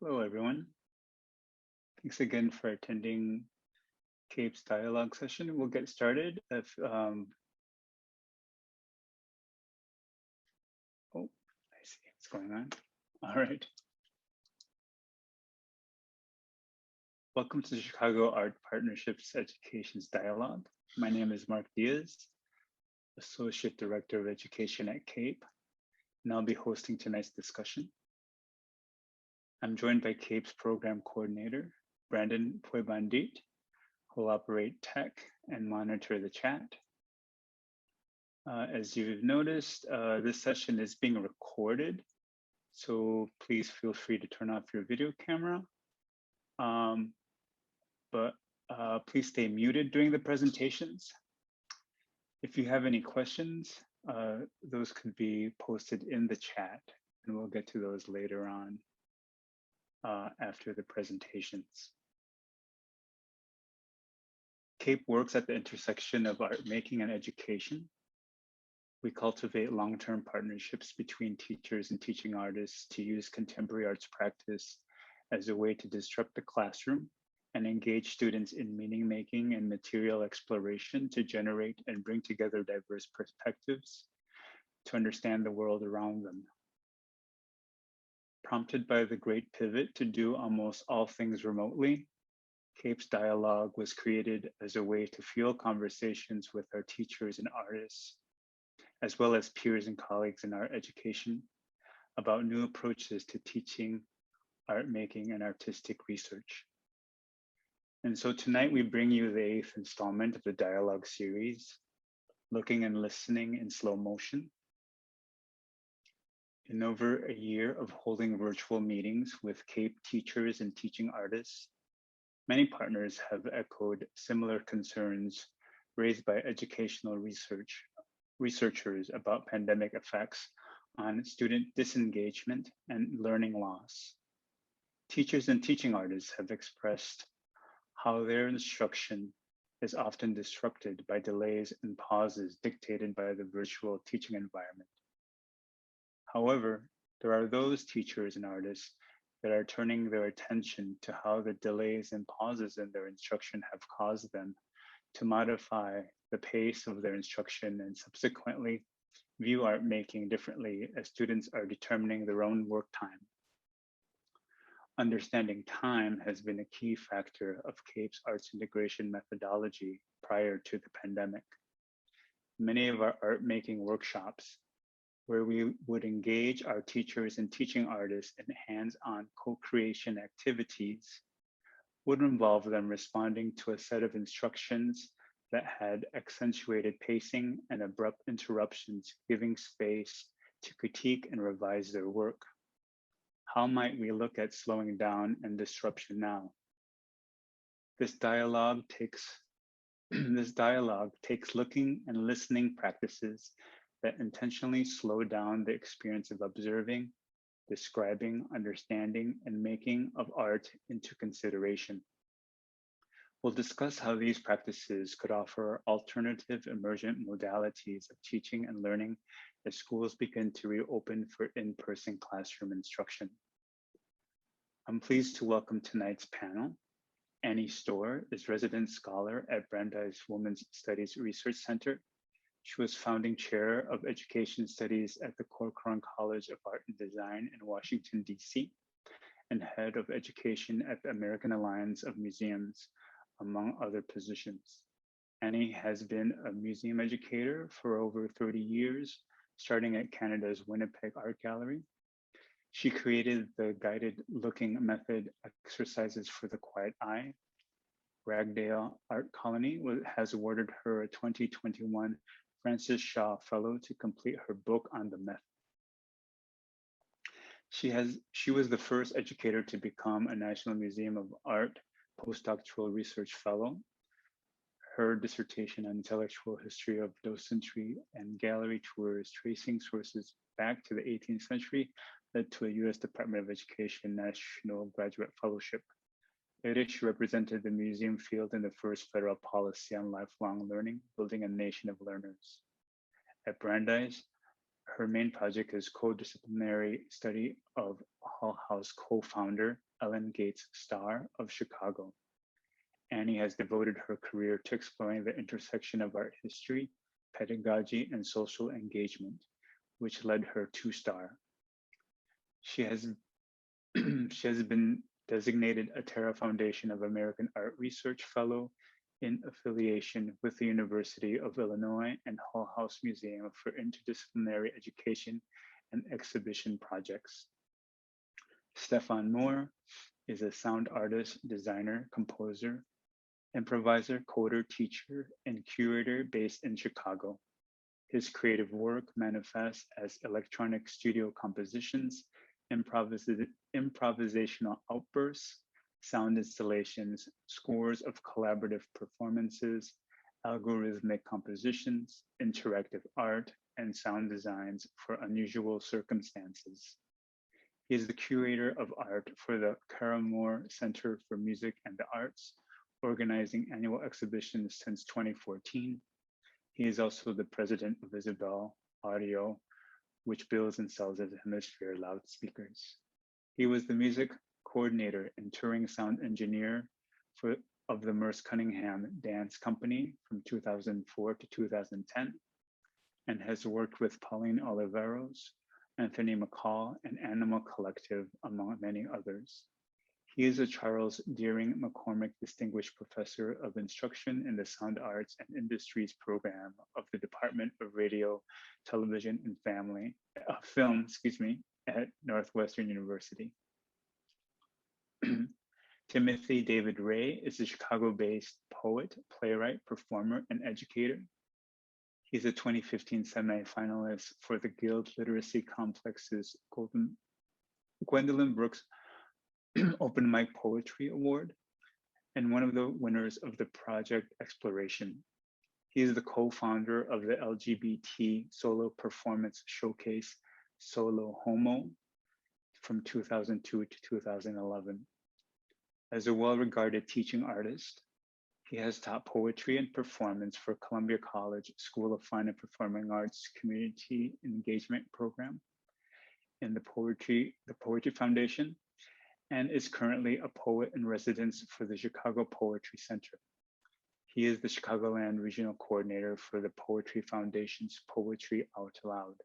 Hello, everyone. Thanks again for attending CAPE's dialogue session. We'll get started. Oh, I see what's going on. All right. Welcome to the Chicago Art Partnerships Education's Dialogue. My name is Mark Diaz, Associate Director of Education at CAPE, and I'll be hosting tonight's discussion. I'm joined by CAPE's Program Coordinator, Brandon Poibandit, who will operate tech and monitor the chat. As you've noticed, this session is being recorded, so please feel free to turn off your video camera. But please stay muted during the presentations. If you have any questions, those could be posted in the chat, and we'll get to those later on after the presentations. CAPE works at the intersection of art making and education. We cultivate long-term partnerships between teachers and teaching artists to use contemporary arts practice as a way to disrupt the classroom and engage students in meaning-making and material exploration to generate and bring together diverse perspectives to understand the world around them. Prompted by the great pivot to do almost all things remotely, CAPE's dialogue was created as a way to fuel conversations with our teachers and artists, as well as peers and colleagues in art education, about new approaches to teaching, art making, and artistic research. And so tonight we bring you the 8th installment of the dialogue series, Looking and Listening in Slow Motion. In over a year of holding virtual meetings with CAPE teachers and teaching artists, many partners have echoed similar concerns raised by educational researchers about pandemic effects on student disengagement and learning loss. Teachers and teaching artists have expressed how their instruction is often disrupted by delays and pauses dictated by the virtual teaching environment. However, there are those teachers and artists that are turning their attention to how the delays and pauses in their instruction have caused them to modify the pace of their instruction and subsequently view art making differently as students are determining their own work time. Understanding time has been a key factor of CAPE's arts integration methodology prior to the pandemic. Many of our art making workshops, where we would engage our teachers and teaching artists in hands-on co-creation activities, would involve them responding to a set of instructions that had accentuated pacing and abrupt interruptions, giving space to critique and revise their work. How might we look at slowing down and disruption now? This dialogue takes looking and listening practices that intentionally slow down the experience of observing, describing, understanding, and making of art into consideration. We'll discuss how these practices could offer alternative emergent modalities of teaching and learning as schools begin to reopen for in-person classroom instruction. I'm pleased to welcome tonight's panel. Annie Storr is resident scholar at Brandeis Women's Studies Research Center. She was founding chair of education studies at the Corcoran College of Art and Design in Washington, D.C., and head of education at the American Alliance of Museums, among other positions. Annie has been a museum educator for over 30 years, starting at Canada's Winnipeg Art Gallery. She created the guided looking method exercises for the quiet eye. Ragdale Art Colony has awarded her a 2021 Francis Shaw Fellow to complete her book on the method. She was the first educator to become a National Museum of Art postdoctoral research fellow. Her dissertation on intellectual history of docentry and gallery tours, tracing sources back to the 18th century, led to a US Department of Education National Graduate Fellowship. Later, she represented the museum field in the first federal policy on lifelong learning, building a nation of learners. At Brandeis, Her main project is co-disciplinary study of Hull House co-founder Ellen Gates Starr of Chicago. Annie has devoted her career to exploring the intersection of art history, pedagogy, and social engagement, which led her to Starr. She has been designated a Terra Foundation of American Art Research Fellow in affiliation with the University of Illinois and Hull House Museum for interdisciplinary education and exhibition projects. Stefan Moore is a sound artist, designer, composer, improviser, coder, teacher, and curator based in Chicago. His creative work manifests as electronic studio compositions, improvisational outbursts, sound installations, scores of collaborative performances, algorithmic compositions, interactive art, and sound designs for unusual circumstances. He is the curator of art for the Moore Center for Music and the Arts, organizing annual exhibitions since 2014. He is also the president of Isabel Audio, which builds and sells as Hemisphere loudspeakers. He was the music coordinator and touring sound engineer of the Merce Cunningham Dance Company from 2004 to 2010, and has worked with Pauline Oliveros, Anthony McCall, and Animal Collective, among many others. He is a Charles Deering McCormick Distinguished Professor of Instruction in the Sound Arts and Industries program of the Department of Radio, Television, and Film, at Northwestern University. Timothy David Rey is a Chicago-based poet, playwright, performer, and educator. He's a 2015 semi-finalist for the Guild Literacy Complex's Gwendolyn Brooks Open Mic Poetry Award, and one of the winners of the Project Exploration. He is the co-founder of the LGBT solo performance showcase Solo Homo from 2002 to 2011. As a well-regarded teaching artist, he has taught poetry and performance for Columbia College School of Fine and Performing Arts Community Engagement Program in the Poetry Foundation, and is currently a poet in residence for the Chicago Poetry Center. He is the Chicagoland Regional Coordinator for the Poetry Foundation's Poetry Out Loud.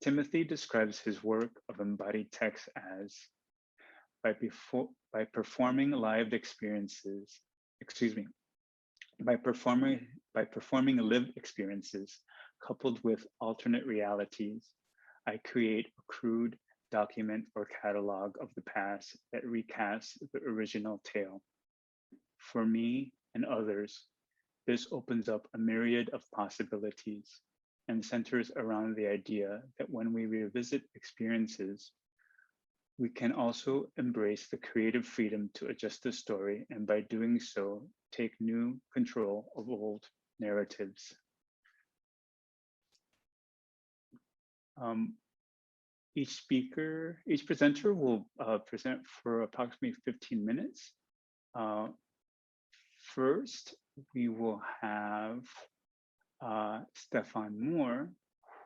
Timothy describes his work of embodied text as by performing lived experiences, by performing lived experiences coupled with alternate realities, I create a crude document or catalog of the past that recasts the original tale. For me and others, this opens up a myriad of possibilities and centers around the idea that when we revisit experiences, we can also embrace the creative freedom to adjust the story, and by doing so, take new control of old narratives. Each presenter will present for approximately 15 minutes. First, we will have Stefan Moore,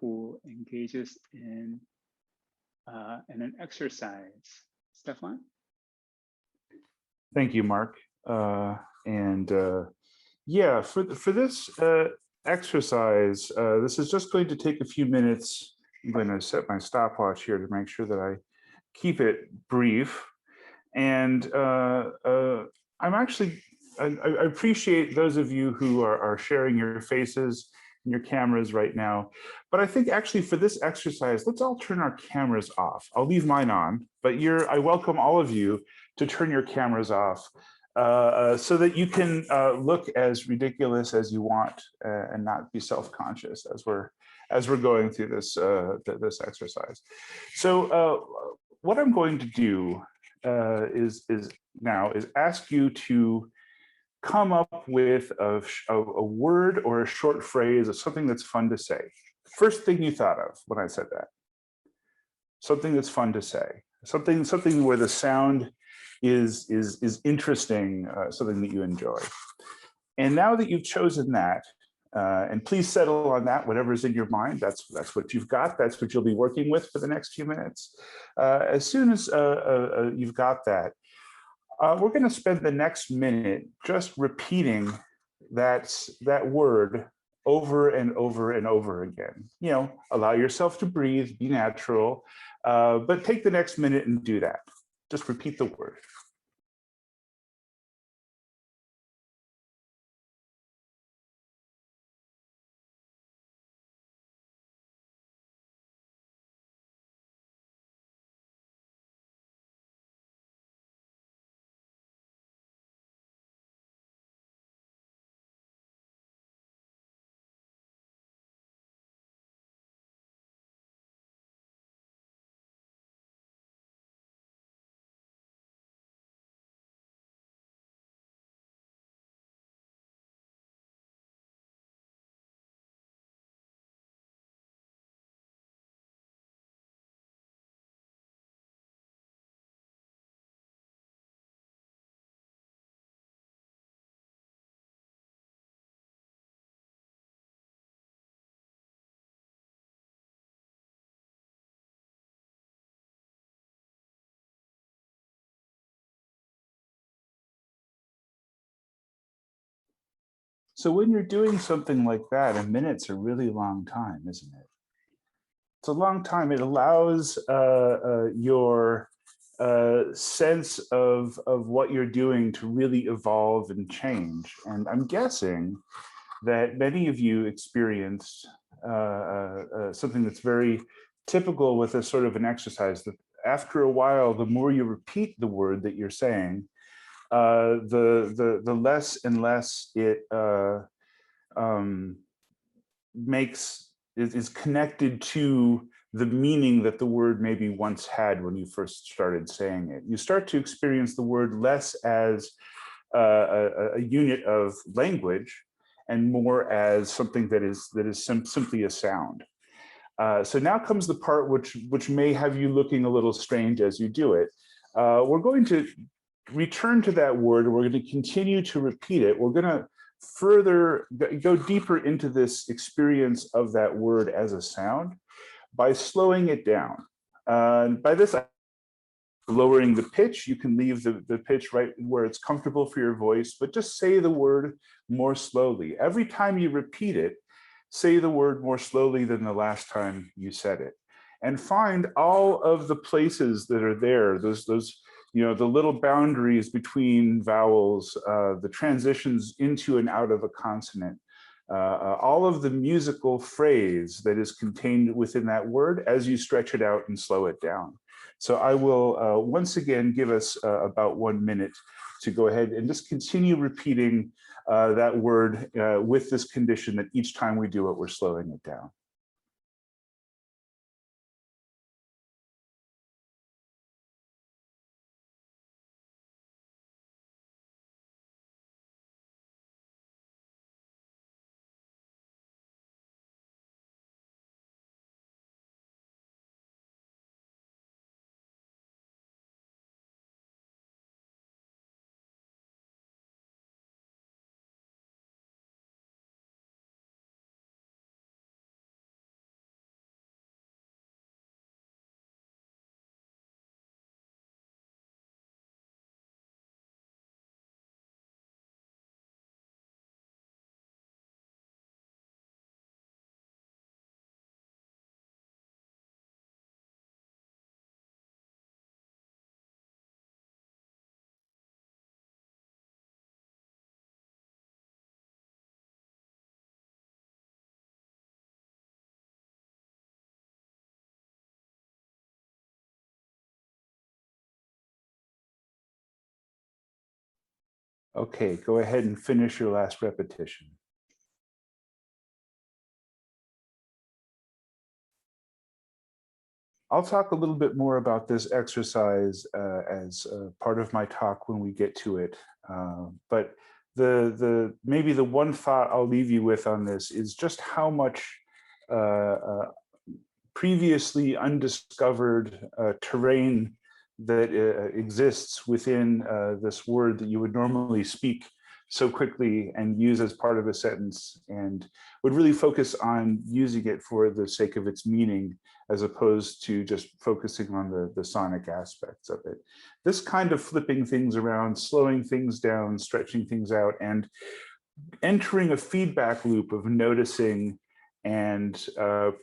who engages in an exercise. Stefan? Thank you, Mark. Yeah, for this exercise, this is just going to take a few minutes. I'm going to set my stopwatch here to make sure that I keep it brief. And I appreciate those of you who are sharing your faces and your cameras right now. But I think actually for this exercise, let's all turn our cameras off. I'll leave mine on, but I welcome all of you to turn your cameras off so that you can look as ridiculous as you want and not be self-conscious as we're going through this exercise. So what I'm going to do is ask you to come up with a word or a short phrase of something that's fun to say. First thing you thought of when I said that. Something that's fun to say. Something where the sound is interesting, something that you enjoy. And now that you've chosen that, And please settle on that, whatever's in your mind. That's what you've got. That's what you'll be working with for the next few minutes. As soon as you've got that, we're going to spend the next minute just repeating that word over and over and over again. You know, allow yourself to breathe, be natural, but take the next minute and do that. Just repeat the word. So when you're doing something like that, a minute's a really long time, isn't it? It's a long time. It allows your sense of what you're doing to really evolve and change. And I'm guessing that many of you experienced something that's very typical with a sort of an exercise, that after a while, the more you repeat the word that you're saying, the less and less it is connected to the meaning that the word maybe once had when you first started saying it. You start to experience the word less as a unit of language and more as something that is simply a sound. So now comes the part which may have you looking a little strange as you do it. We're going to return to that word. We're going to continue to repeat it. We're going to further go deeper into this experience of that word as a sound by slowing it down. By this, lowering the pitch. You can leave the pitch right where it's comfortable for your voice, but just say the word more slowly. Every time you repeat it, say the word more slowly than the last time you said it. And find all of the places that are there, those you know, the little boundaries between vowels, the transitions into and out of a consonant, all of the musical phrase that is contained within that word as you stretch it out and slow it down. So I will once again give us about 1 minute to go ahead and just continue repeating that word with this condition that each time we do it, we're slowing it down. Okay, go ahead and finish your last repetition. I'll talk a little bit more about this exercise as part of my talk when we get to it. But maybe the one thought I'll leave you with on this is just how much previously undiscovered terrain that exists within this word that you would normally speak so quickly and use as part of a sentence, and would really focus on using it for the sake of its meaning, as opposed to just focusing on the sonic aspects of it. This kind of flipping things around, slowing things down, stretching things out, and entering a feedback loop of noticing and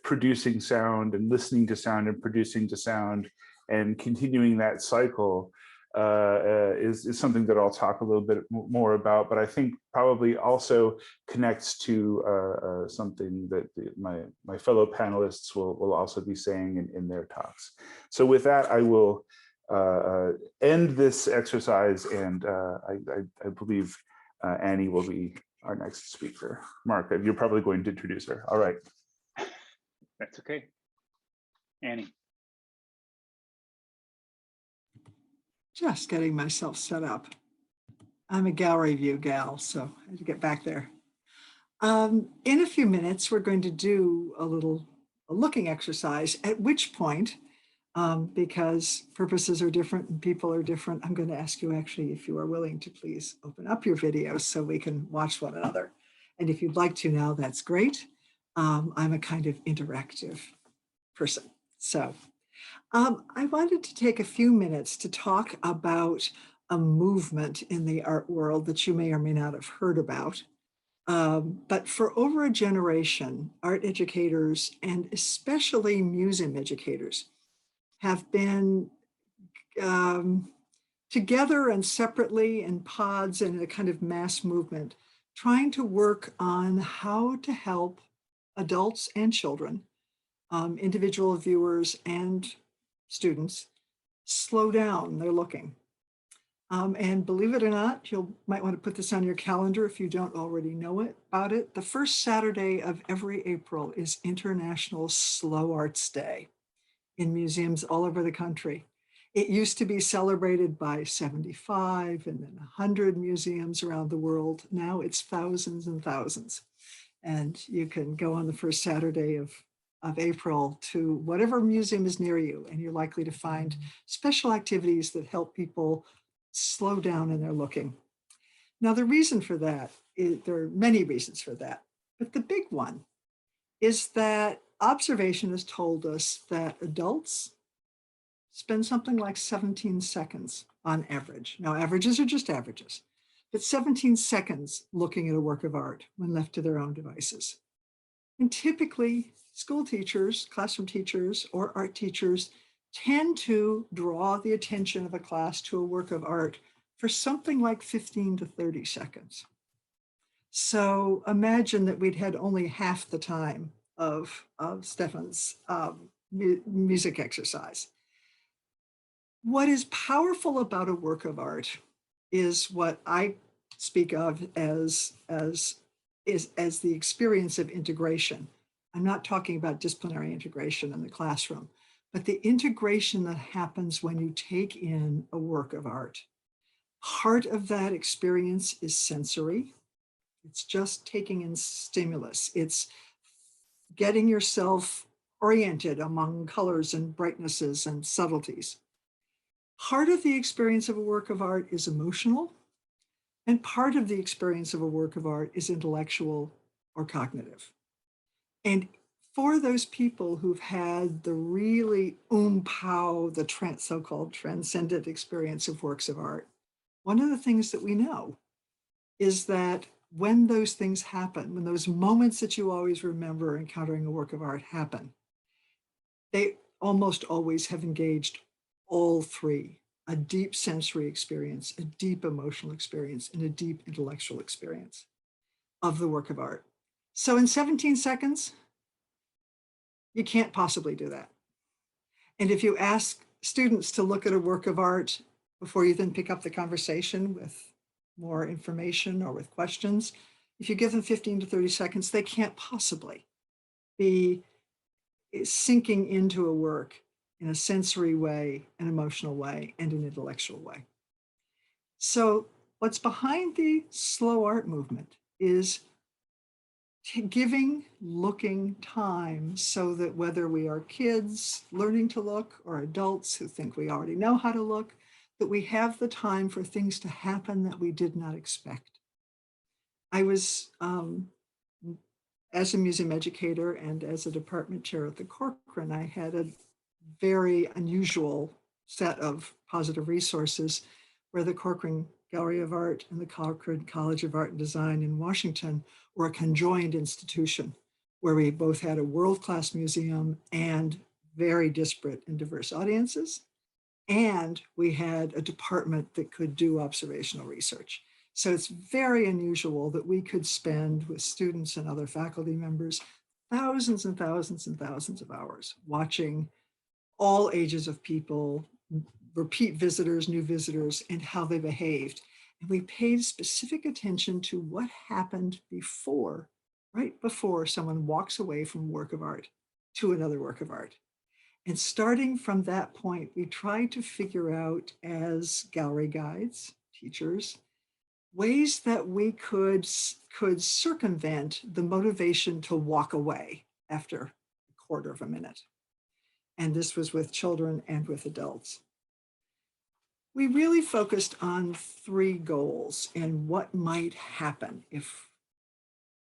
producing sound and listening to sound and producing to sound and continuing that cycle is something that I'll talk a little bit more about, but I think probably also connects to something that my fellow panelists will also be saying in their talks. So with that, I will end this exercise, and I believe Annie will be our next speaker. Mark, you're probably going to introduce her. All right. That's okay. Annie. Just getting myself set up. I'm a gallery view gal, so I had to get back there. In a few minutes, we're going to do a looking exercise, at which point, because purposes are different and people are different, I'm going to ask you actually if you are willing to please open up your videos so we can watch one another. And if you'd like to now, that's great. I'm a kind of interactive person. So I wanted to take a few minutes to talk about a movement in the art world that you may or may not have heard about. But for over a generation, art educators, and especially museum educators, have been together and separately in pods and a kind of mass movement, trying to work on how to help adults and children, individual viewers and students, slow down their looking. And believe it or not, you might want to put this on your calendar if you don't already know about it. The first Saturday of every April is International Slow Arts Day in museums all over the country. It used to be celebrated by 75 and then 100 museums around the world. Now it's thousands and thousands. And you can go on the first Saturday of April to whatever museum is near you, and you're likely to find special activities that help people slow down in their looking. Now, the reason for that there are many reasons for that, but the big one is that observation has told us that adults spend something like 17 seconds on average. Now, averages are just averages, but 17 seconds looking at a work of art when left to their own devices. And typically, school teachers, classroom teachers, or art teachers tend to draw the attention of a class to a work of art for something like 15 to 30 seconds. So imagine that we'd had only half the time of Stefan's music exercise. What is powerful about a work of art is what I speak of as the experience of integration. I'm not talking about disciplinary integration in the classroom, but the integration that happens when you take in a work of art. Part of that experience is sensory. It's just taking in stimulus. It's getting yourself oriented among colors and brightnesses and subtleties. Part of the experience of a work of art is emotional, and part of the experience of a work of art is intellectual or cognitive. And for those people who've had the really pow, the so-called transcendent experience of works of art, one of the things that we know is that when those things happen, when those moments that you always remember encountering a work of art happen, they almost always have engaged all three: a deep sensory experience, a deep emotional experience, and a deep intellectual experience of the work of art. So in 17 seconds, you can't possibly do that. And if you ask students to look at a work of art before you then pick up the conversation with more information or with questions, if you give them 15 to 30 seconds, they can't possibly be sinking into a work in a sensory way, an emotional way, and an intellectual way. So what's behind the slow art movement is giving looking time so that whether we are kids learning to look or adults who think we already know how to look, that we have the time for things to happen that we did not expect. I was, as a museum educator and as a department chair at the Corcoran, I had a very unusual set of positive resources where the Corcoran Gallery of Art and the Corcoran College of Art and Design in Washington were a conjoined institution where we both had a world-class museum and very disparate and diverse audiences. And we had a department that could do observational research. So it's very unusual that we could spend with students and other faculty members thousands and thousands and thousands of hours watching all ages of people, repeat visitors, new visitors, and how they behaved. And we paid specific attention to what happened before, right before someone walks away from a work of art to another work of art. And starting from that point, we tried to figure out as gallery guides, teachers, ways that we could circumvent the motivation to walk away after a quarter of a minute. And this was with children and with adults. We really focused on 3 goals and what might happen if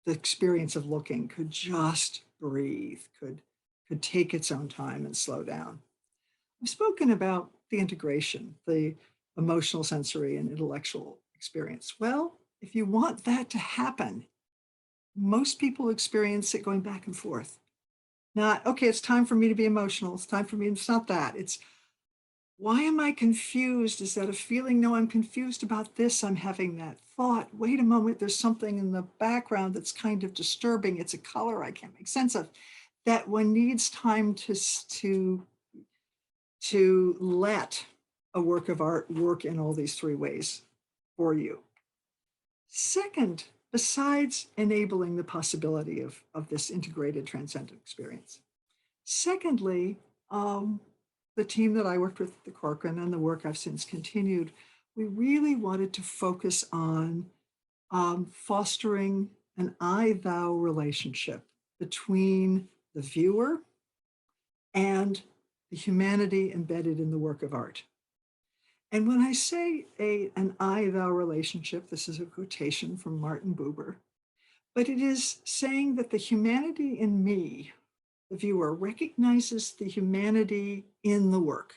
the experience of looking could just breathe, could take its own time and slow down. I've spoken about the integration, the emotional, sensory, and intellectual experience. Well, if you want that to happen, most people experience it going back and forth. Not, okay, it's time for me to be emotional. It's time for me. It's not that. It's, why am I confused? Is that a feeling? No, I'm confused about this. I'm having that thought. Wait a moment. There's something in the background that's kind of disturbing. It's a color I can't make sense of. That one needs time to let a work of art work in all these 3 ways for you. Second, besides enabling the possibility of this integrated transcendent experience. Secondly, the team that I worked with at the Corcoran and the work I've since continued, we really wanted to focus on fostering an I-thou relationship between the viewer and the humanity embedded in the work of art. And when I say an I-thou relationship, this is a quotation from Martin Buber, but it is saying that the humanity in me, the viewer, recognizes the humanity in the work.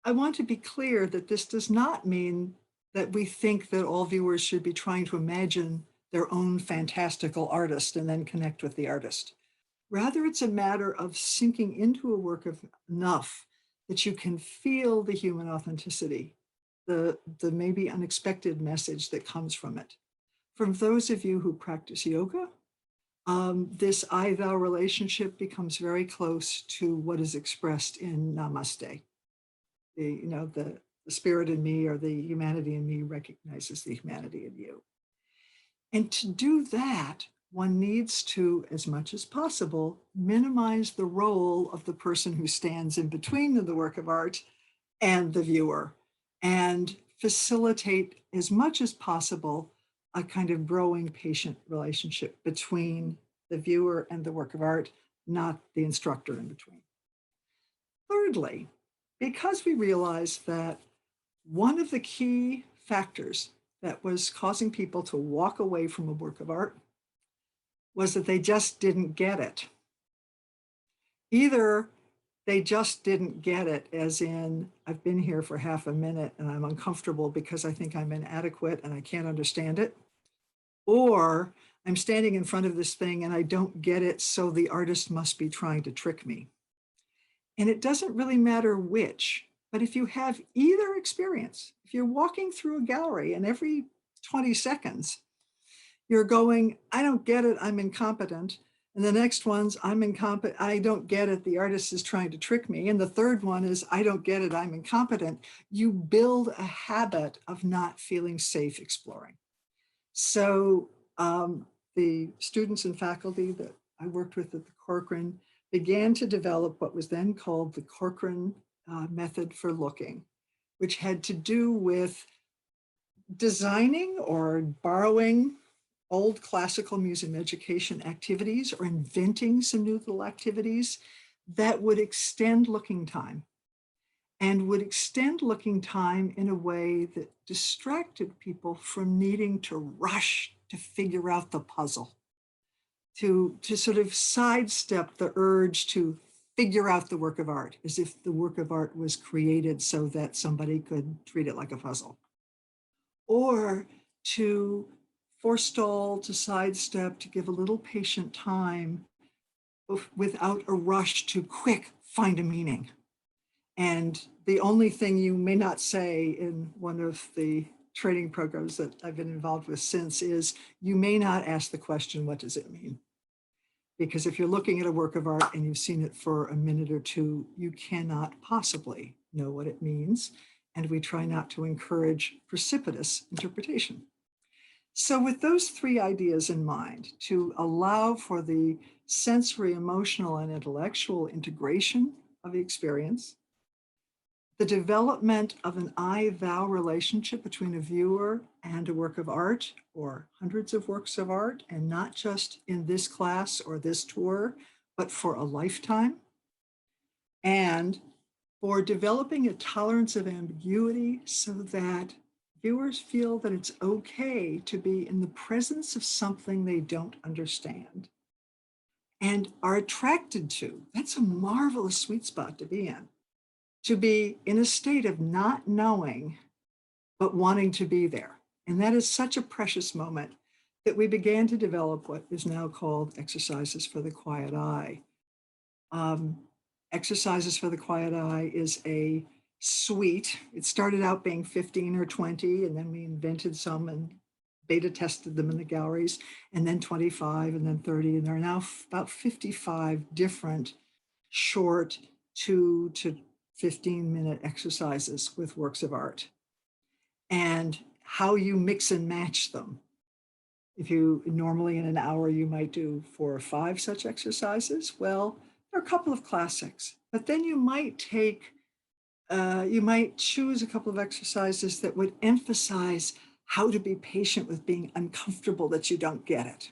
I want to be clear that this does not mean that we think that all viewers should be trying to imagine their own fantastical artist and then connect with the artist. Rather, it's a matter of sinking into a work of enough that you can feel the human authenticity, the maybe unexpected message that comes from it. For those of you who practice yoga, this I-thou relationship becomes very close to what is expressed in Namaste. The spirit in me or the humanity in me recognizes the humanity in you. And to do that, one needs to, as much as possible, minimize the role of the person who stands in between the work of art and the viewer, and facilitate as much as possible a kind of growing patient relationship between the viewer and the work of art, not the instructor in between. Thirdly, because we realized that one of the key factors that was causing people to walk away from a work of art was that they just didn't get it. Either they just didn't get it, as in, I've been here for half a minute and I'm uncomfortable because I think I'm inadequate and I can't understand it. Or I'm standing in front of this thing and I don't get it, so the artist must be trying to trick me. And it doesn't really matter which, but if you have either experience, if you're walking through a gallery and every 20 seconds, you're going, I don't get it, I'm incompetent. And the next one's, I'm incompetent, I don't get it, the artist is trying to trick me. And the third one is, I don't get it, I'm incompetent. You build a habit of not feeling safe exploring. So the students and faculty that I worked with at the Corcoran began to develop what was then called the Corcoran method for looking, which had to do with designing or borrowing old classical museum education activities or inventing some new little activities that would extend looking time and would extend looking time in a way that distracted people from needing to rush to figure out the puzzle, to sort of sidestep the urge to figure out the work of art, as if the work of art was created so that somebody could treat it like a puzzle, or to forestall, to sidestep, to give a little patient time without a rush to quick find a meaning. And the only thing you may not say in one of the training programs that I've been involved with since is you may not ask the question, what does it mean? Because if you're looking at a work of art and you've seen it for a minute or two, you cannot possibly know what it means. And we try not to encourage precipitous interpretation. So with those three ideas in mind, to allow for the sensory, emotional, and intellectual integration of the experience, the development of an I-thou relationship between a viewer and a work of art, or hundreds of works of art, and not just in this class or this tour, but for a lifetime, and for developing a tolerance of ambiguity so that viewers feel that it's okay to be in the presence of something they don't understand and are attracted to. That's a marvelous sweet spot to be in. To be in a state of not knowing, but wanting to be there. And that is such a precious moment that we began to develop what is now called Exercises for the Quiet Eye. Exercises for the Quiet Eye is a suite. It started out being 15 or 20, and then we invented some and beta tested them in the galleries, and then 25, and then 30, and there are now about 55 different short 2 to 15-minute exercises with works of art, and how you mix and match them. If you normally in an hour, you might do 4 or 5 such exercises. Well, there are a couple of classics, but then you might choose a couple of exercises that would emphasize how to be patient with being uncomfortable that you don't get it,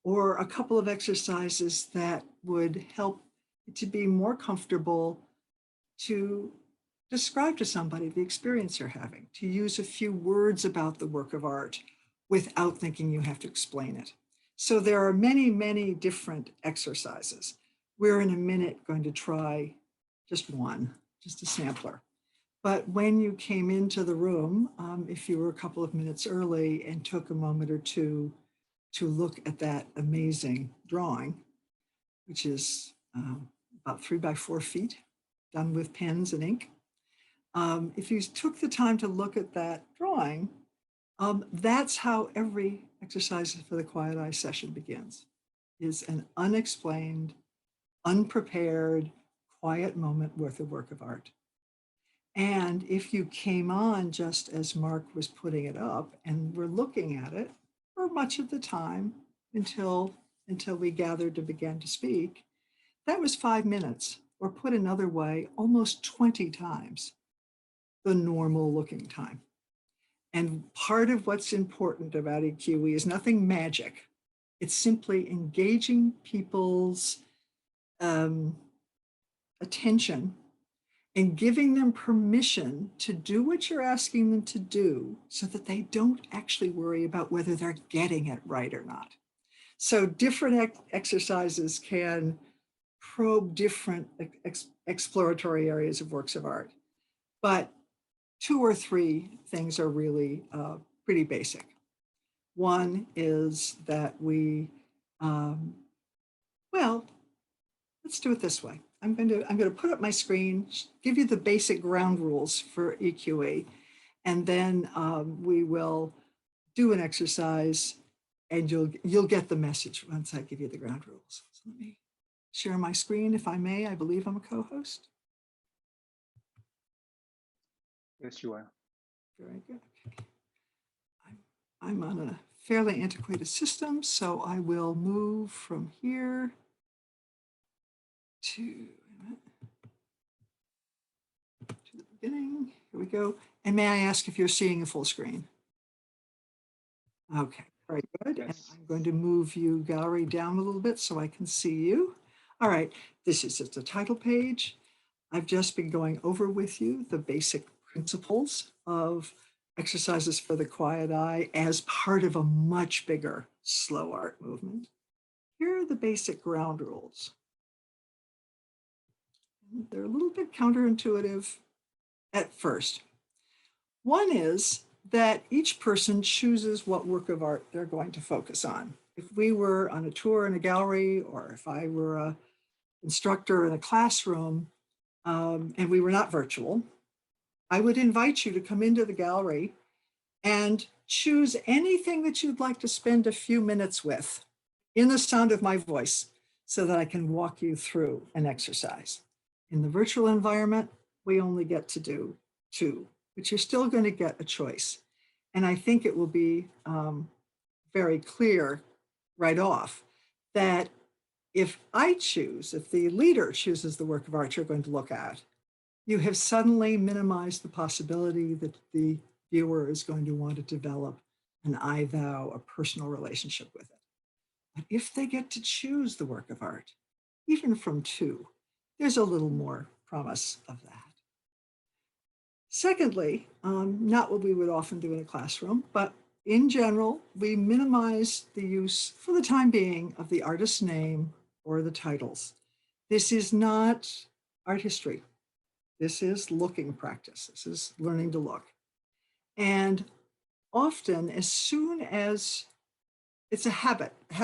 or a couple of exercises that would help to be more comfortable to describe to somebody the experience you're having, to use a few words about the work of art without thinking you have to explain it. So there are many, many different exercises. We're in a minute going to try just one, just a sampler. But when you came into the room, if you were a couple of minutes early and took a moment or two to look at that amazing drawing, which is about 3 by 4 feet, done with pens and ink. If you took the time to look at that drawing, that's how every Exercises for the Quiet Eye session begins, is an unexplained, unprepared, quiet moment worth of work of art. And if you came on just as Mark was putting it up and were looking at it for much of the time until we gathered to begin to speak, that was 5 minutes, or put another way, almost 20 times the normal looking time. And part of what's important about EQE is nothing magic. It's simply engaging people's attention and giving them permission to do what you're asking them to do so that they don't actually worry about whether they're getting it right or not. So different exercises can probe different exploratory areas of works of art, but 2 or 3 things are really pretty basic. One is that we, well, let's do it this way. I'm going to put up my screen, give you the basic ground rules for EQE, and then we will do an exercise, and you'll get the message once I give you the ground rules. So let me share my screen, if I may. I believe I'm a co-host. Yes, you are. Very good. Okay. I'm on a fairly antiquated system, so I will move from here to the beginning. Here we go. And may I ask if you're seeing a full screen? Okay, very good. Yes. And I'm going to move you, gallery, down a little bit so I can see you. All right, this is just a title page. I've just been going over with you the basic principles of exercises for the quiet eye as part of a much bigger slow art movement. Here are the basic ground rules. They're a little bit counterintuitive at first. One is that each person chooses what work of art they're going to focus on. If we were on a tour in a gallery, or if I were an instructor in a classroom, and we were not virtual, I would invite you to come into the gallery and choose anything that you'd like to spend a few minutes with in the sound of my voice so that I can walk you through an exercise. In the virtual environment, we only get to do 2, but you're still going to get a choice. And I think it will be very clear right off that if the leader chooses the work of art you're going to look at, you have suddenly minimized the possibility that the viewer is going to want to develop an I-thou, a personal relationship with it. But if they get to choose the work of art, even from 2, there's a little more promise of that. Secondly, not what we would often do in a classroom, but in general, we minimize the use, for the time being, of the artist's name or the titles. This is not art history. This is looking practice. This is learning to look. And often, as soon as it's a habit, it's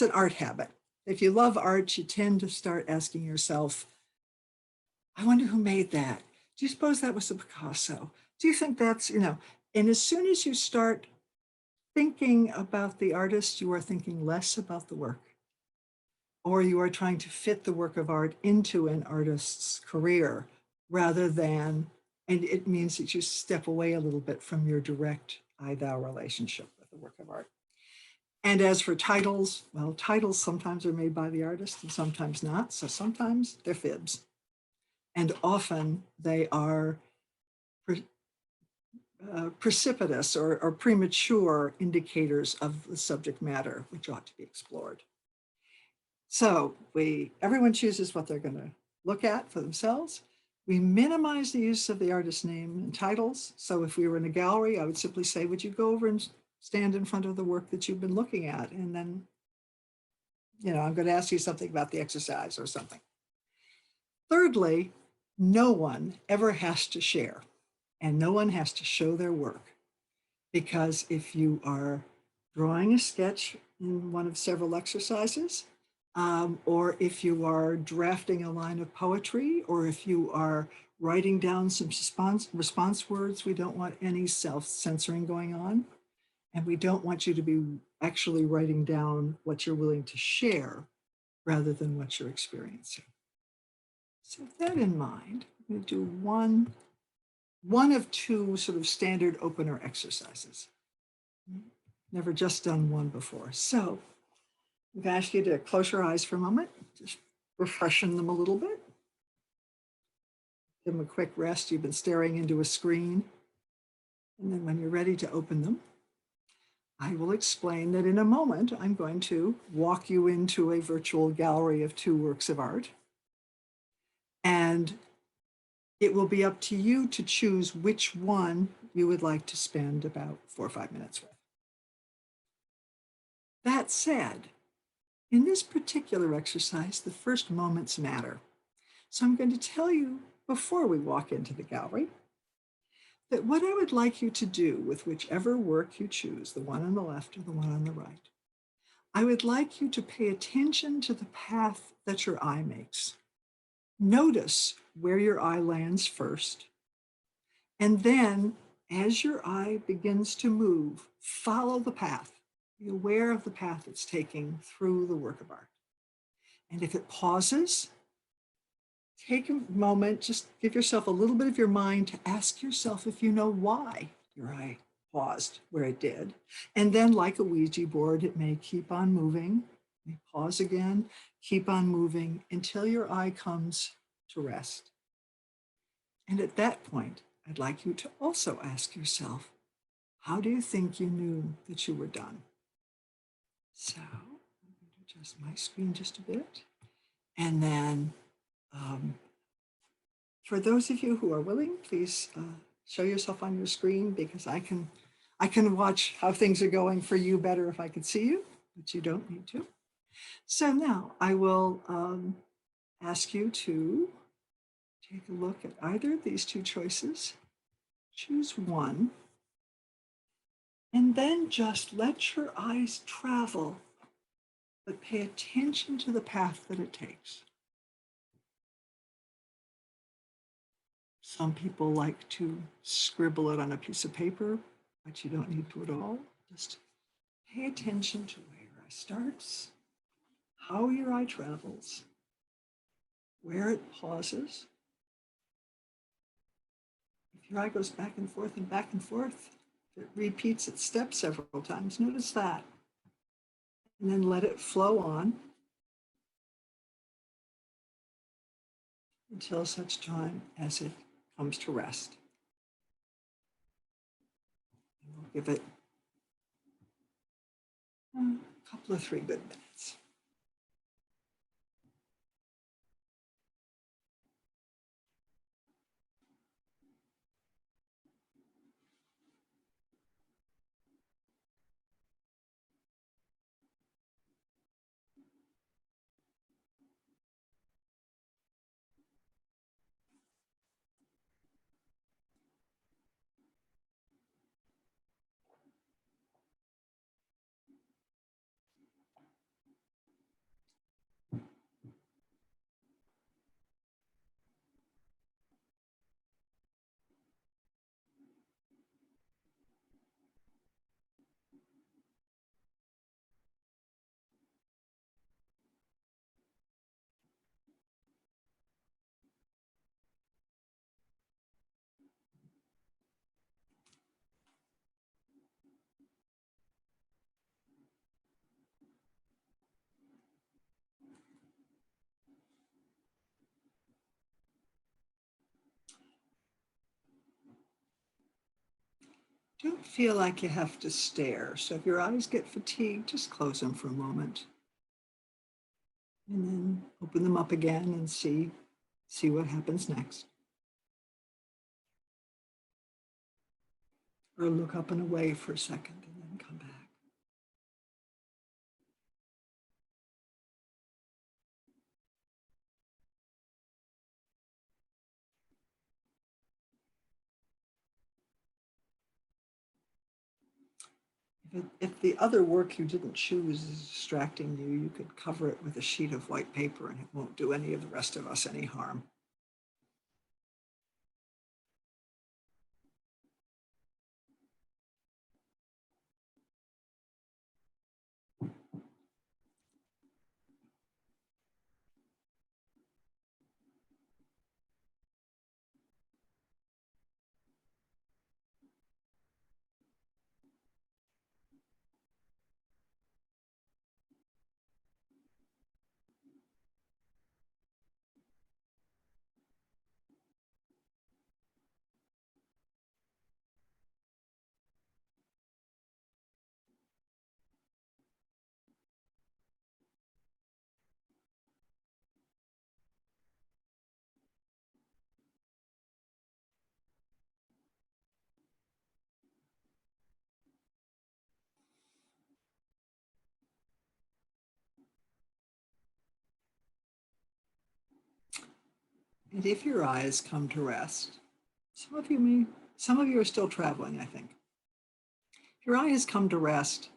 an art habit. If you love art, you tend to start asking yourself, I wonder who made that. Do you suppose that was a Picasso? Do you think that's, and as soon as you start thinking about the artist, you are thinking less about the work, or you are trying to fit the work of art into an artist's career rather than, and it means that you step away a little bit from your direct I-thou relationship with the work of art. And as for titles, well, titles sometimes are made by the artist and sometimes not. So sometimes they're fibs. And often they are precipitous or premature indicators of the subject matter, which ought to be explored. So everyone chooses what they're going to look at for themselves. We minimize the use of the artist's name and titles. So if we were in a gallery, I would simply say, would you go over and stand in front of the work that you've been looking at? And then, I'm going to ask you something about the exercise or something. Thirdly, no one ever has to share, and no one has to show their work. Because if you are drawing a sketch in one of several exercises, or if you are drafting a line of poetry, or if you are writing down some response words, we don't want any self-censoring going on. And we don't want you to be actually writing down what you're willing to share rather than what you're experiencing. So with that in mind, I'm going to do one of 2 sort of standard opener exercises. Never just done one before. So I'm going to ask you to close your eyes for a moment, just refreshing them a little bit. Give them a quick rest. You've been staring into a screen. And then when you're ready to open them, I will explain that in a moment, I'm going to walk you into a virtual gallery of 2 works of art. And it will be up to you to choose which one you would like to spend about 4 or 5 minutes with. That said, in this particular exercise, the first moments matter. So I'm going to tell you before we walk into the gallery that what I would like you to do with whichever work you choose, the one on the left or the one on the right, I would like you to pay attention to the path that your eye makes. Notice where your eye lands first. And then as your eye begins to move, follow the path. Be aware of the path it's taking through the work of art. And if it pauses, take a moment, just give yourself a little bit of your mind to ask yourself if you know why your eye paused where it did. And then like a Ouija board, it may keep on moving, may pause again, keep on moving until your eye comes to rest. And at that point, I'd like you to also ask yourself, how do you think you knew that you were done? So I'm going to adjust my screen just a bit. And then Um, for those of you who are willing, please show yourself on your screen, because I can watch how things are going for you better if I could see you, but you don't need to. So now I will ask you to take a look at either of these two choices. Choose one, and then just let your eyes travel, but pay attention to the path that it takes. Some people like to scribble it on a piece of paper, but you don't need to at all. Just pay attention to where your eye starts, how your eye travels, where it pauses. If your eye goes back and forth and back and forth, if it repeats its steps several times, notice that. And then let it flow on until such time as it comes to rest. And we'll give it a couple of 3 good minutes. Don't feel like you have to stare. So if your eyes get fatigued, just close them for a moment. And then open them up again and see what happens next. Or look up and away for a second and then come back. If the other work you didn't choose is distracting you, you could cover it with a sheet of white paper and it won't do any of the rest of us any harm. And if your eyes come to rest, some of you are still traveling, I think. If your eye has come to rest,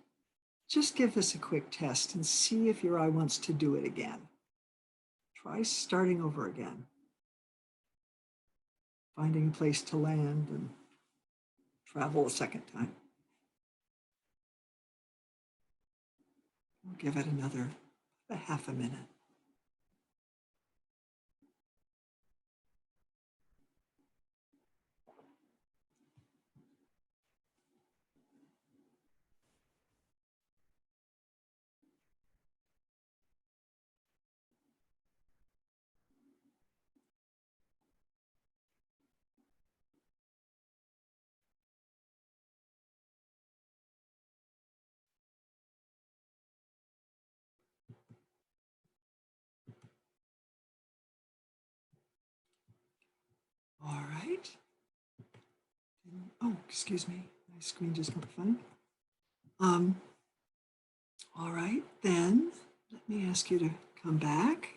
just give this a quick test and see if your eye wants to do it again. Try starting over again. Finding a place to land and travel a second time. We'll give it another half a minute. excuse me, my screen just went funny. All right, then let me ask you to come back.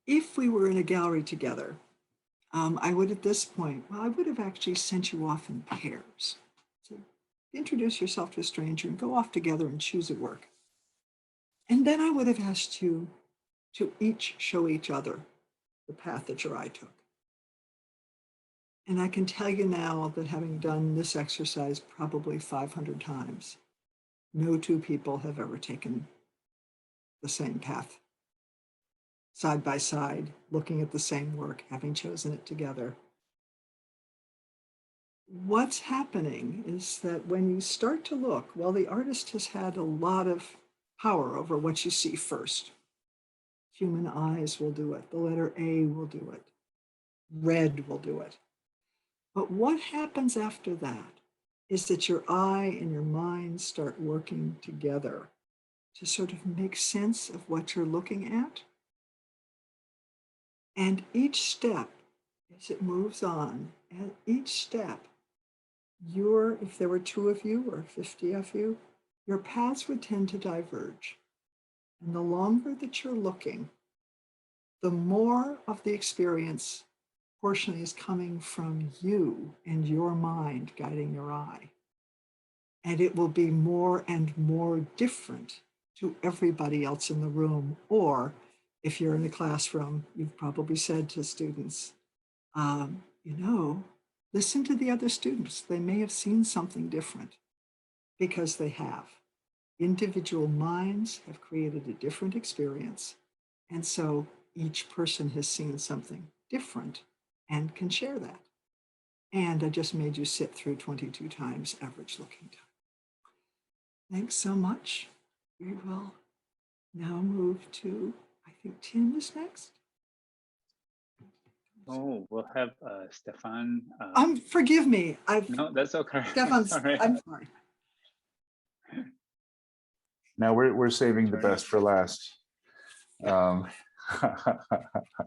If we were in a gallery together, I would at this point, well, I would have actually sent you off in pairs. So introduce yourself to a stranger and go off together and choose a work. And then I would have asked you to each show each other the path that your eye took. And I can tell you now that having done this exercise probably 500 times, no two people have ever taken the same path side by side, looking at the same work, having chosen it together. What's happening is that when you start to look, well, the artist has had a lot of power over what you see first. Human eyes will do it. The letter A will do it. Red will do it. But what happens after that is that your eye and your mind start working together to sort of make sense of what you're looking at. And each step, as it moves on, and each step, if there were 2 of you or 50 of you, your paths would tend to diverge. And the longer that you're looking, the more of the experience portion is coming from you and your mind guiding your eye. And it will be more and more different to everybody else in the room. Or if you're in a classroom, you've probably said to students, listen to the other students. They may have seen something different, because they have. Individual minds have created a different experience. And so each person has seen something different and can share that. And I just made you sit through 22 times average looking time. Thanks so much. We will now move to, I think Tim is next. Oh, we'll have Stefan. Forgive me. No, that's okay. Stefan's, All right. I'm sorry. Now we're saving the best for last.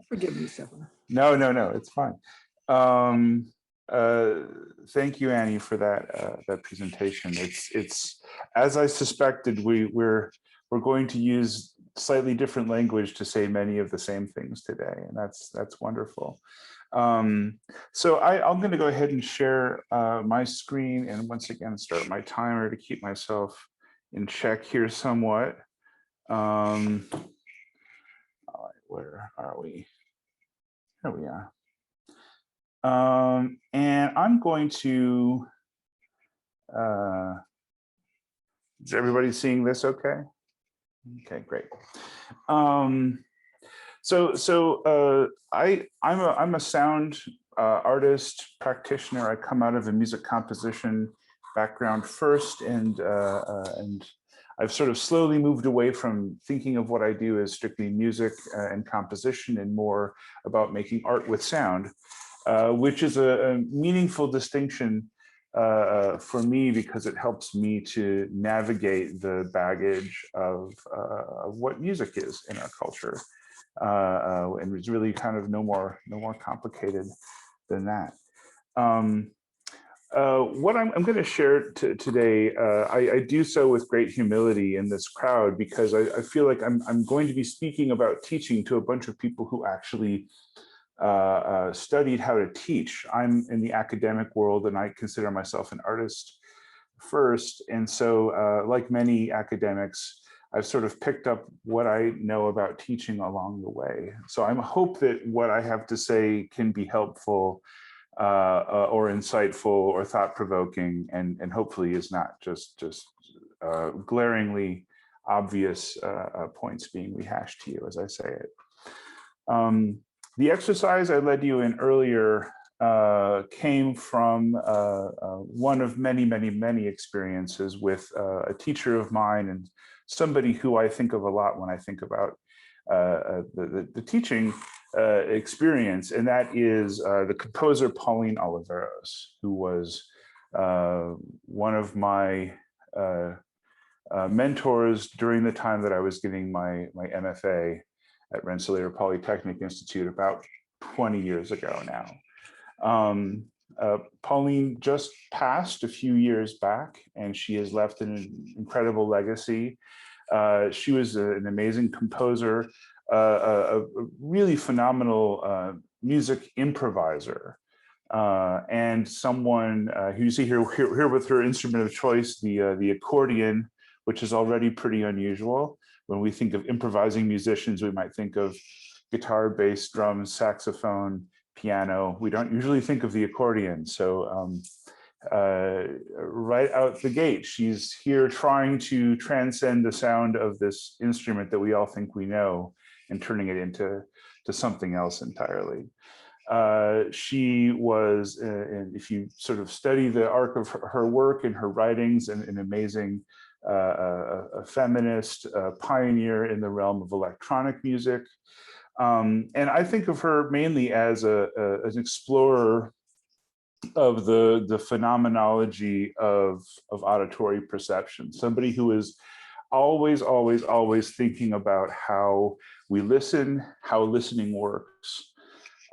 Forgive me, Stefan. No, it's fine. Thank you, Annie, for that presentation. It's as I suspected. We're going to use slightly different language to say many of the same things today, and that's wonderful. So I'm going to go ahead and share my screen, and once again start my timer to keep myself in check here somewhat. All right, where are we? Here we are. And I'm going to, is everybody seeing this okay? Okay, great. I'm a sound artist, practitioner. I come out of a music composition background first, and I've sort of slowly moved away from thinking of what I do as strictly music and composition, and more about making art with sound, which is a meaningful distinction for me, because it helps me to navigate the baggage of what music is in our culture, and it's really kind of no more complicated than that. What I'm going to share today, I do so with great humility in this crowd, because I feel like I'm going to be speaking about teaching to a bunch of people who actually studied how to teach. I'm in the academic world, and I consider myself an artist first. And so like many academics, I've sort of picked up what I know about teaching along the way. So I hope that what I have to say can be helpful or insightful or thought-provoking, and hopefully is not just glaringly obvious points being rehashed to you as I say it. The exercise I led you in earlier came from one of many experiences with a teacher of mine, and somebody who I think of a lot when I think about the teaching experience, and that is the composer Pauline Oliveros, who was one of my mentors during the time that I was getting my MFA at Rensselaer Polytechnic Institute about 20 years ago now. Pauline just passed a few years back, and she has left an incredible legacy. She was an amazing composer, a really phenomenal music improviser, and someone who you see here with her instrument of choice, the accordion, which is already pretty unusual. When we think of improvising musicians, we might think of guitar, bass, drums, saxophone, piano. We don't usually think of the accordion. So right out the gate, she's here trying to transcend the sound of this instrument that we all think we know and turning it into something else entirely. She was, if you sort of study the arc of her work and her writings, an amazing a feminist, pioneer in the realm of electronic music. And I think of her mainly as an explorer of the phenomenology of auditory perception, somebody who is always thinking about how we listen, how listening works,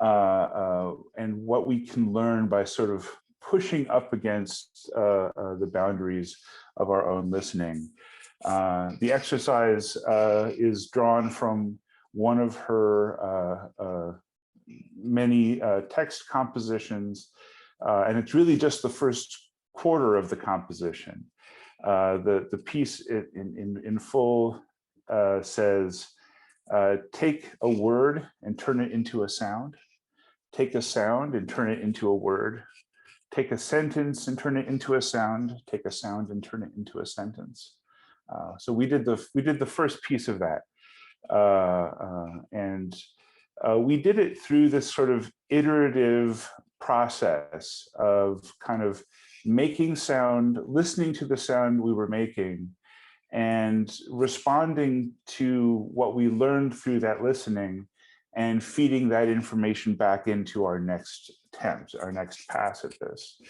and what we can learn by sort of pushing up against the boundaries of our own listening. The exercise is drawn from one of her many text compositions, and it's really just the first quarter of the composition. The piece in full says, take a word and turn it into a sound, take a sound and turn it into a word, take a sentence and turn it into a sound, take a sound and turn it into a sentence. So we did the first piece of that. And we did it through this sort of iterative process of kind of making sound, listening to the sound we were making, and responding to what we learned through that listening and feeding that information back into our next attempt, our next pass at this.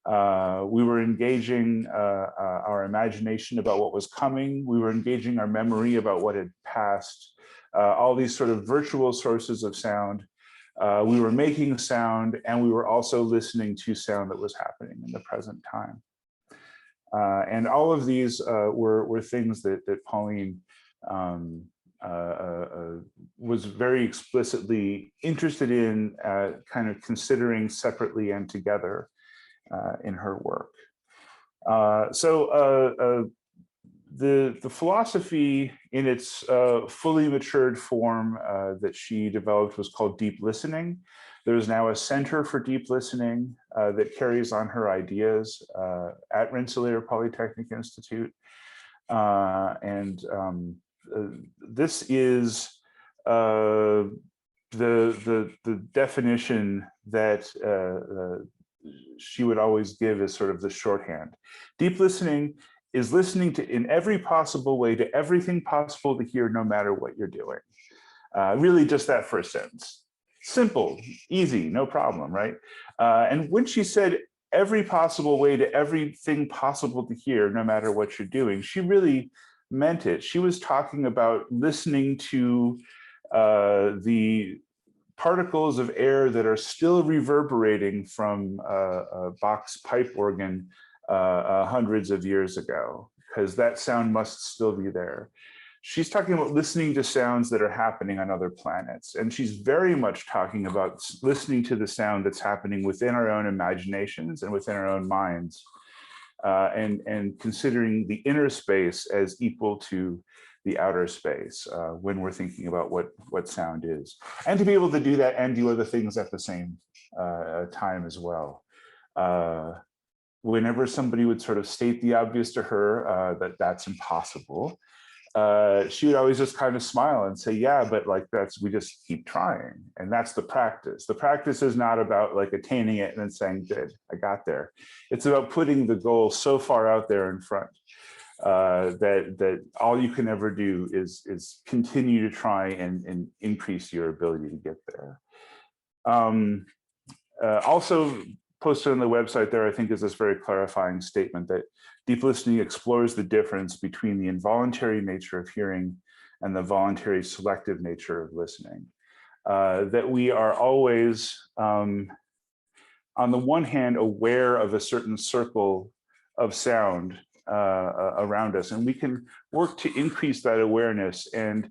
We were engaging our imagination about what was coming. We were engaging our memory about what had passed. All these sort of virtual sources of sound. We were making sound, and we were also listening to sound that was happening in the present time. And all of these were things that Pauline was very explicitly interested in, kind of considering separately and together in her work. The philosophy in its fully matured form that she developed was called deep listening. There is now a Center for Deep Listening that carries on her ideas at Rensselaer Polytechnic Institute. This is the definition that she would always give as sort of the shorthand. Deep listening is listening to in every possible way to everything possible to hear, no matter what you're doing. Really just that first sentence. Simple, easy, no problem, right? And when she said every possible way to everything possible to hear, no matter what you're doing, she really meant it. She was talking about listening to the particles of air that are still reverberating from Bach's pipe organ hundreds of years ago, because that sound must still be there. She's talking about listening to sounds that are happening on other planets. And she's very much talking about listening to the sound that's happening within our own imaginations and within our own minds, and considering the inner space as equal to the outer space when we're thinking about what sound is. And to be able to do that and do other things at the same time as well. Whenever somebody would sort of state the obvious to her that that's impossible, she would always just kind of smile and say, yeah, but like we just keep trying. And that's the practice. The practice is not about like attaining it and then saying, good, I got there. It's about putting the goal so far out there in front that all you can ever do is continue to try and increase your ability to get there. Also posted on the website there, I think, is this very clarifying statement that deep listening explores the difference between the involuntary nature of hearing and the voluntary selective nature of listening. that we are always, on the one hand, aware of a certain circle of sound around us, and we can work to increase that awareness and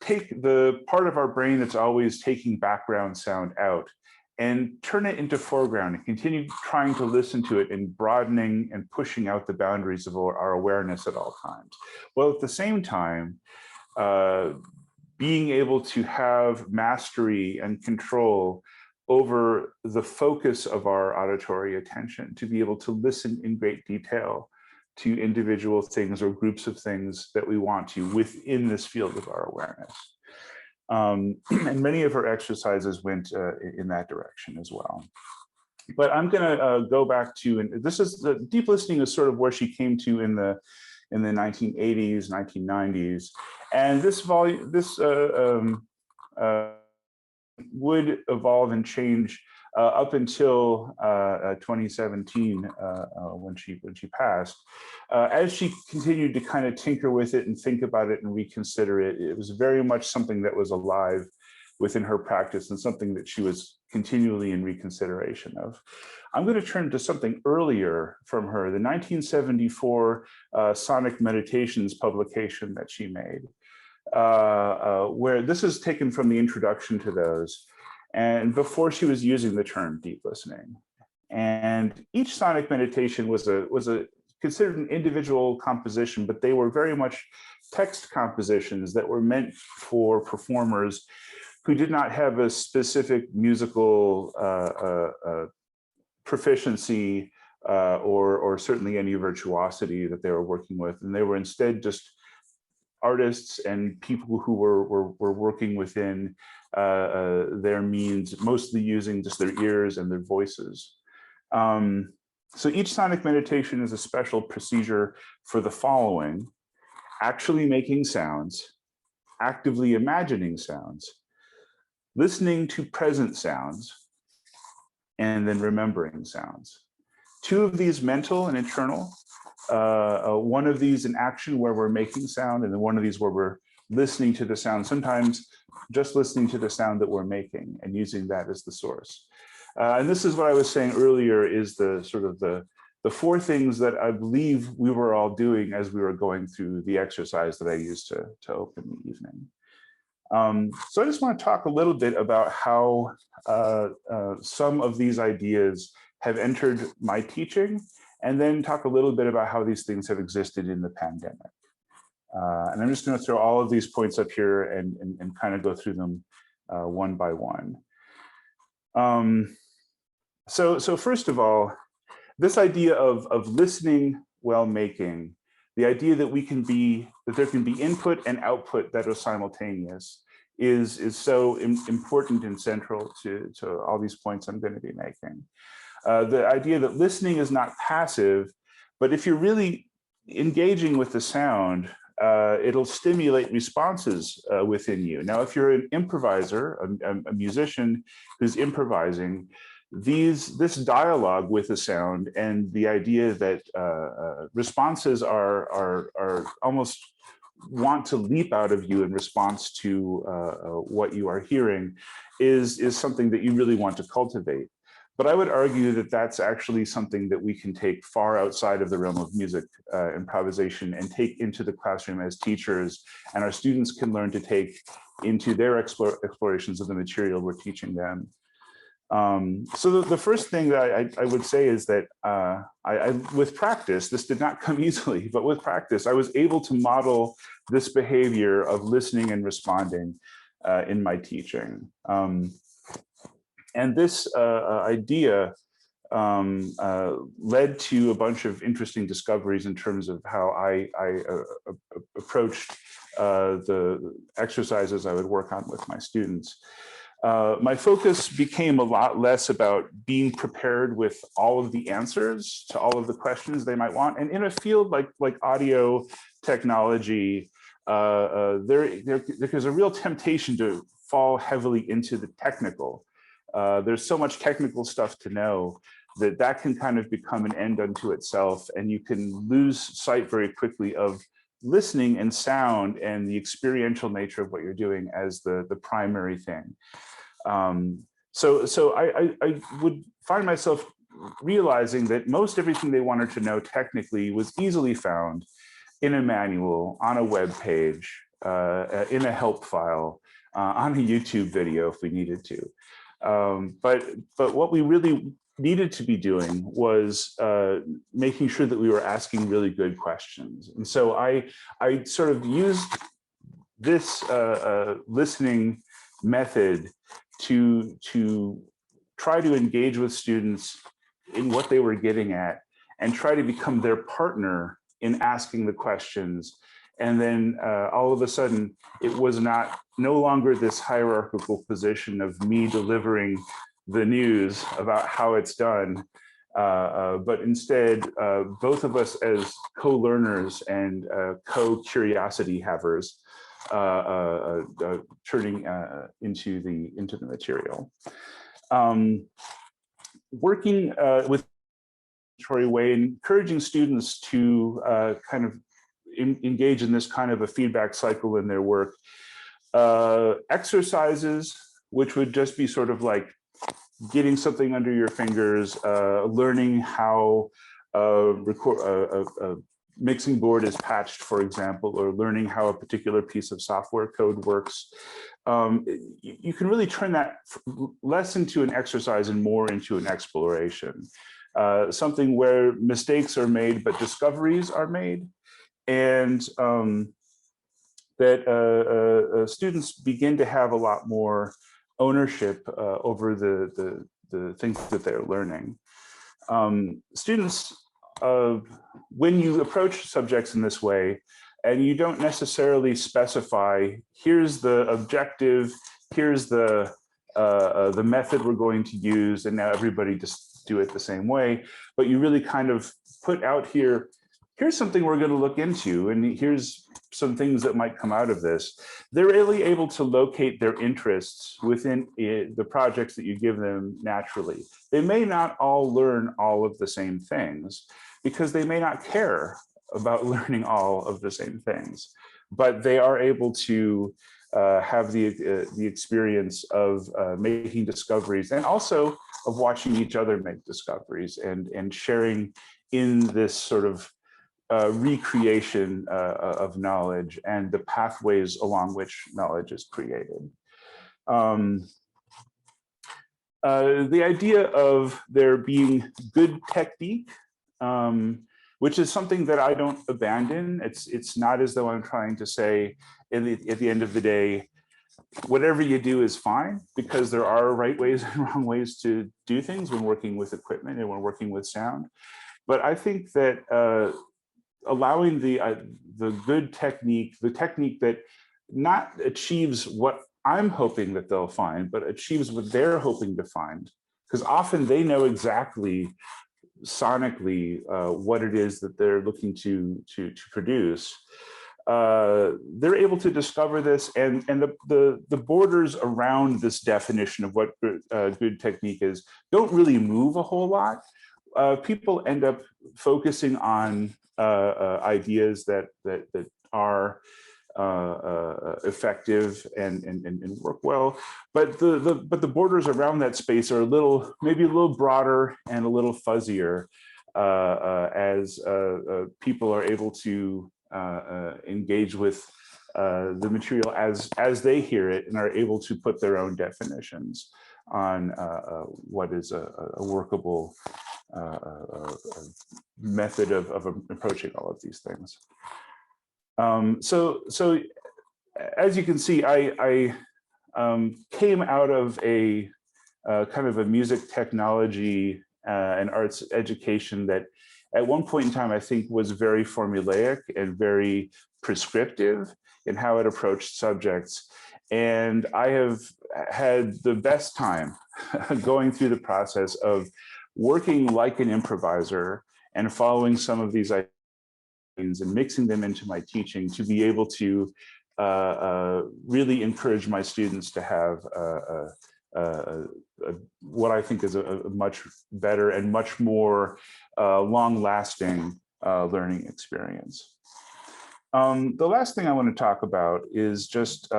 take the part of our brain that's always taking background sound out and turn it into foreground and continue trying to listen to it and broadening and pushing out the boundaries of our awareness at all times. Well, at the same time, being able to have mastery and control over the focus of our auditory attention, to be able to listen in great detail to individual things or groups of things that we want to within this field of our awareness. And many of our exercises went in that direction as well. But I'm going to go back to, and this is the deep listening is sort of where she came to in the 1980s, 1990s, and this volume, would evolve and change up until 2017 when she passed. As she continued to kind of tinker with it and think about it and reconsider it, it was very much something that was alive within her practice and something that she was continually in reconsideration of. I'm going to turn to something earlier from her, the 1974 Sonic Meditations publication that she made, where this is taken from the introduction to those, and before she was using the term deep listening. And each sonic meditation was considered an individual composition, but they were very much text compositions that were meant for performers who did not have a specific musical proficiency or certainly any virtuosity that they were working with. And they were instead just artists and people who were working within their means, mostly using just their ears and their voices. So each sonic meditation is a special procedure for the following: actually making sounds, actively imagining sounds, listening to present sounds, and then remembering sounds. Two of these mental and internal, one of these in action where we're making sound, and then one of these where we're listening to the sound, sometimes just listening to the sound that we're making and using that as the source. And this is what I was saying earlier, is the sort of the four things that I believe we were all doing as we were going through the exercise that I used to open the evening. So I just want to talk a little bit about how some of these ideas have entered my teaching, and then talk a little bit about how these things have existed in the pandemic. And I'm just going to throw all of these points up here and kind of go through them one by one. So first of all, this idea of listening while making, the idea that there can be input and output that are simultaneous, is so important and central to all these points I'm going to be making. The idea that listening is not passive, but if you're really engaging with the sound, it'll stimulate responses within you. Now, if you're an improviser, a musician who's improvising, this dialogue with the sound and the idea that responses are almost want to leap out of you in response to what you are hearing is something that you really want to cultivate. But I would argue that that's actually something that we can take far outside of the realm of music improvisation and take into the classroom as teachers, and our students can learn to take into their explorations of the material we're teaching them. So the first thing that I would say is that with practice, this did not come easily, but with practice, I was able to model this behavior of listening and responding in my teaching. And this idea led to a bunch of interesting discoveries in terms of how I approached the exercises I would work on with my students. My focus became a lot less about being prepared with all of the answers to all of the questions they might want. And in a field like audio technology, there's a real temptation to fall heavily into the technical. There's so much technical stuff to know that can kind of become an end unto itself, and you can lose sight very quickly of listening and sound and the experiential nature of what you're doing as the primary thing. So I would find myself realizing that most everything they wanted to know technically was easily found in a manual, on a web page, in a help file, on a YouTube video if we needed to. But what we really needed to be doing was making sure that we were asking really good questions. And so I sort of used this listening method to try to engage with students in what they were getting at and try to become their partner in asking the questions. And then all of a sudden, it was no longer this hierarchical position of me delivering the news about how it's done, but instead, both of us as co-learners and co-curiosity havers turning into the material. Working with way and encouraging students to kind of engage in this kind of a feedback cycle in their work. Exercises, which would just be sort of like getting something under your fingers, learning how a mixing board is patched, for example, or learning how a particular piece of software code works. You can really turn that less into an exercise and more into an exploration. Something where mistakes are made, but discoveries are made, and that students begin to have a lot more ownership over the things that they're learning. Students, when you approach subjects in this way, and you don't necessarily specify, here's the objective, here's the method we're going to use, and now everybody just do it the same way, but you really kind of put out here, here's something we're going to look into, and here's some things that might come out of this. They're really able to locate their interests within the projects that you give them naturally. They may not all learn all of the same things because they may not care about learning all of the same things, but they are able to have the experience of making discoveries, and also of watching each other make discoveries and sharing in this sort of recreation of knowledge and the pathways along which knowledge is created. The idea of there being good technique, which is something that I don't abandon. It's not as though I'm trying to say at the end of the day, whatever you do is fine, because there are right ways and wrong ways to do things when working with equipment and when working with sound. But I think that allowing the good technique, the technique that not achieves what I'm hoping that they'll find, but achieves what they're hoping to find, because often they know exactly sonically what it is that they're looking to produce. They're able to discover this, and the borders around this definition of what good technique is don't really move a whole lot. People end up focusing on ideas that are effective and work well, but the borders around that space are maybe a little broader and a little fuzzier as people are able to engage with the material as they hear it and are able to put their own definitions on what is a workable method of approaching all of these things. So as you can see, I came out of a kind of a music technology and arts education that at one point in time, I think was very formulaic and very prescriptive in how it approached subjects. And I have had the best time going through the process of working like an improviser and following some of these ideas and mixing them into my teaching to be able to really encourage my students to have what I think is a much better and much more long-lasting learning experience. The last thing I want to talk about is just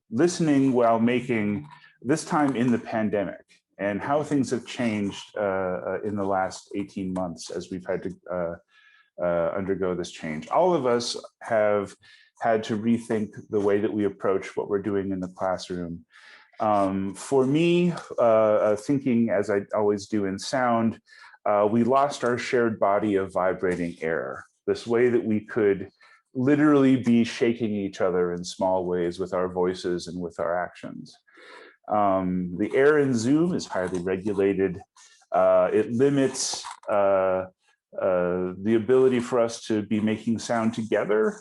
listening while making, this time in the pandemic, and how things have changed in the last 18 months as we've had to undergo this change. All of us have had to rethink the way that we approach what we're doing in the classroom. For me, thinking as I always do in sound, we lost our shared body of vibrating air, this way that we could literally be shaking each other in small ways with our voices and with our actions. The air in Zoom is highly regulated. It limits the ability for us to be making sound together.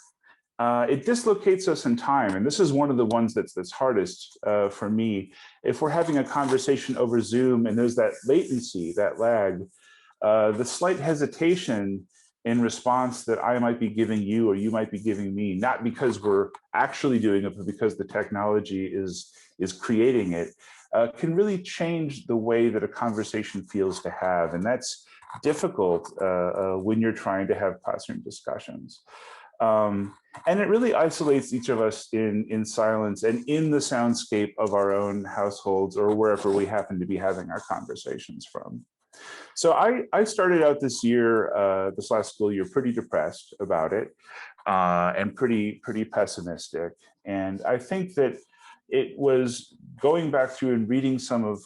It dislocates us in time, and this is one of the ones that's hardest for me. If we're having a conversation over Zoom and there's that latency, that lag, the slight hesitation in response that I might be giving you or you might be giving me, not because we're actually doing it, but because the technology is creating it, can really change the way that a conversation feels to have. And that's difficult when you're trying to have classroom discussions. And it really isolates each of us in silence and in the soundscape of our own households or wherever we happen to be having our conversations from. So I started out this year, this last school year, pretty depressed about it and pretty pessimistic. And I think that it was going back through and reading some of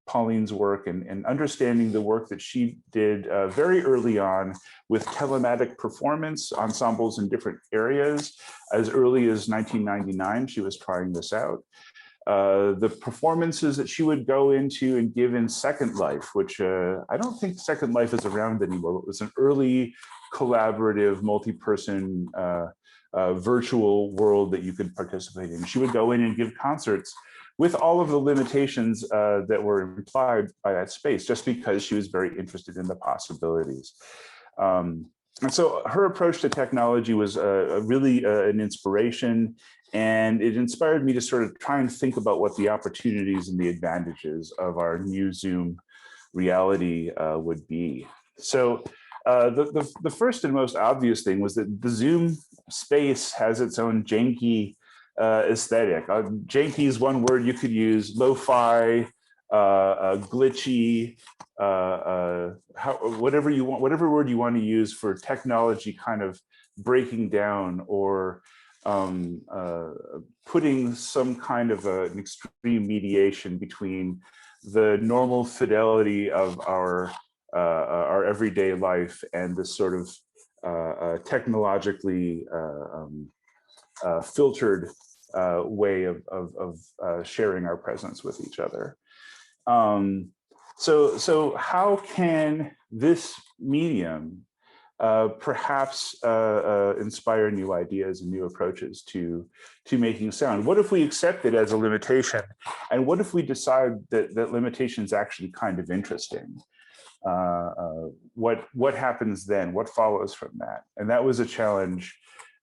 Pauline's work and understanding the work that she did very early on with telematic performance ensembles in different areas. As early as 1999, she was trying this out. The performances that she would go into and give in Second Life, which I don't think Second Life is around anymore. It was an early collaborative, multi-person virtual world that you could participate in. She would go in and give concerts with all of the limitations that were implied by that space, just because she was very interested in the possibilities. And so her approach to technology was really an inspiration, and it inspired me to sort of try and think about what the opportunities and the advantages of our new Zoom reality would be. So the first and most obvious thing was that the Zoom space has its own janky aesthetic. Janky is one word you could use. Lo-fi, glitchy, whatever you want, whatever word you want to use for technology kind of breaking down or putting some kind of an extreme mediation between the normal fidelity of our everyday life and this sort of technologically filtered way of sharing our presence with each other. So how can this medium perhaps inspire new ideas and new approaches to making sound? What if we accept it as a limitation? And what if we decide that limitation is actually kind of interesting? What happens then? What follows from that? And that was a challenge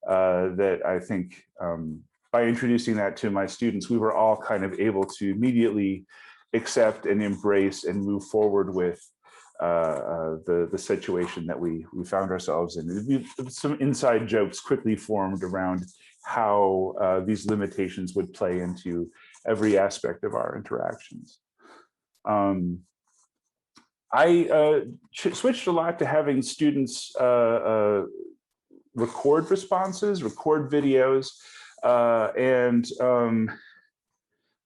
that I think by introducing that to my students, we were all kind of able to immediately accept and embrace and move forward with the situation that we found ourselves in. Some inside jokes quickly formed around how these limitations would play into every aspect of our interactions. I switched a lot to having students record responses, record videos, and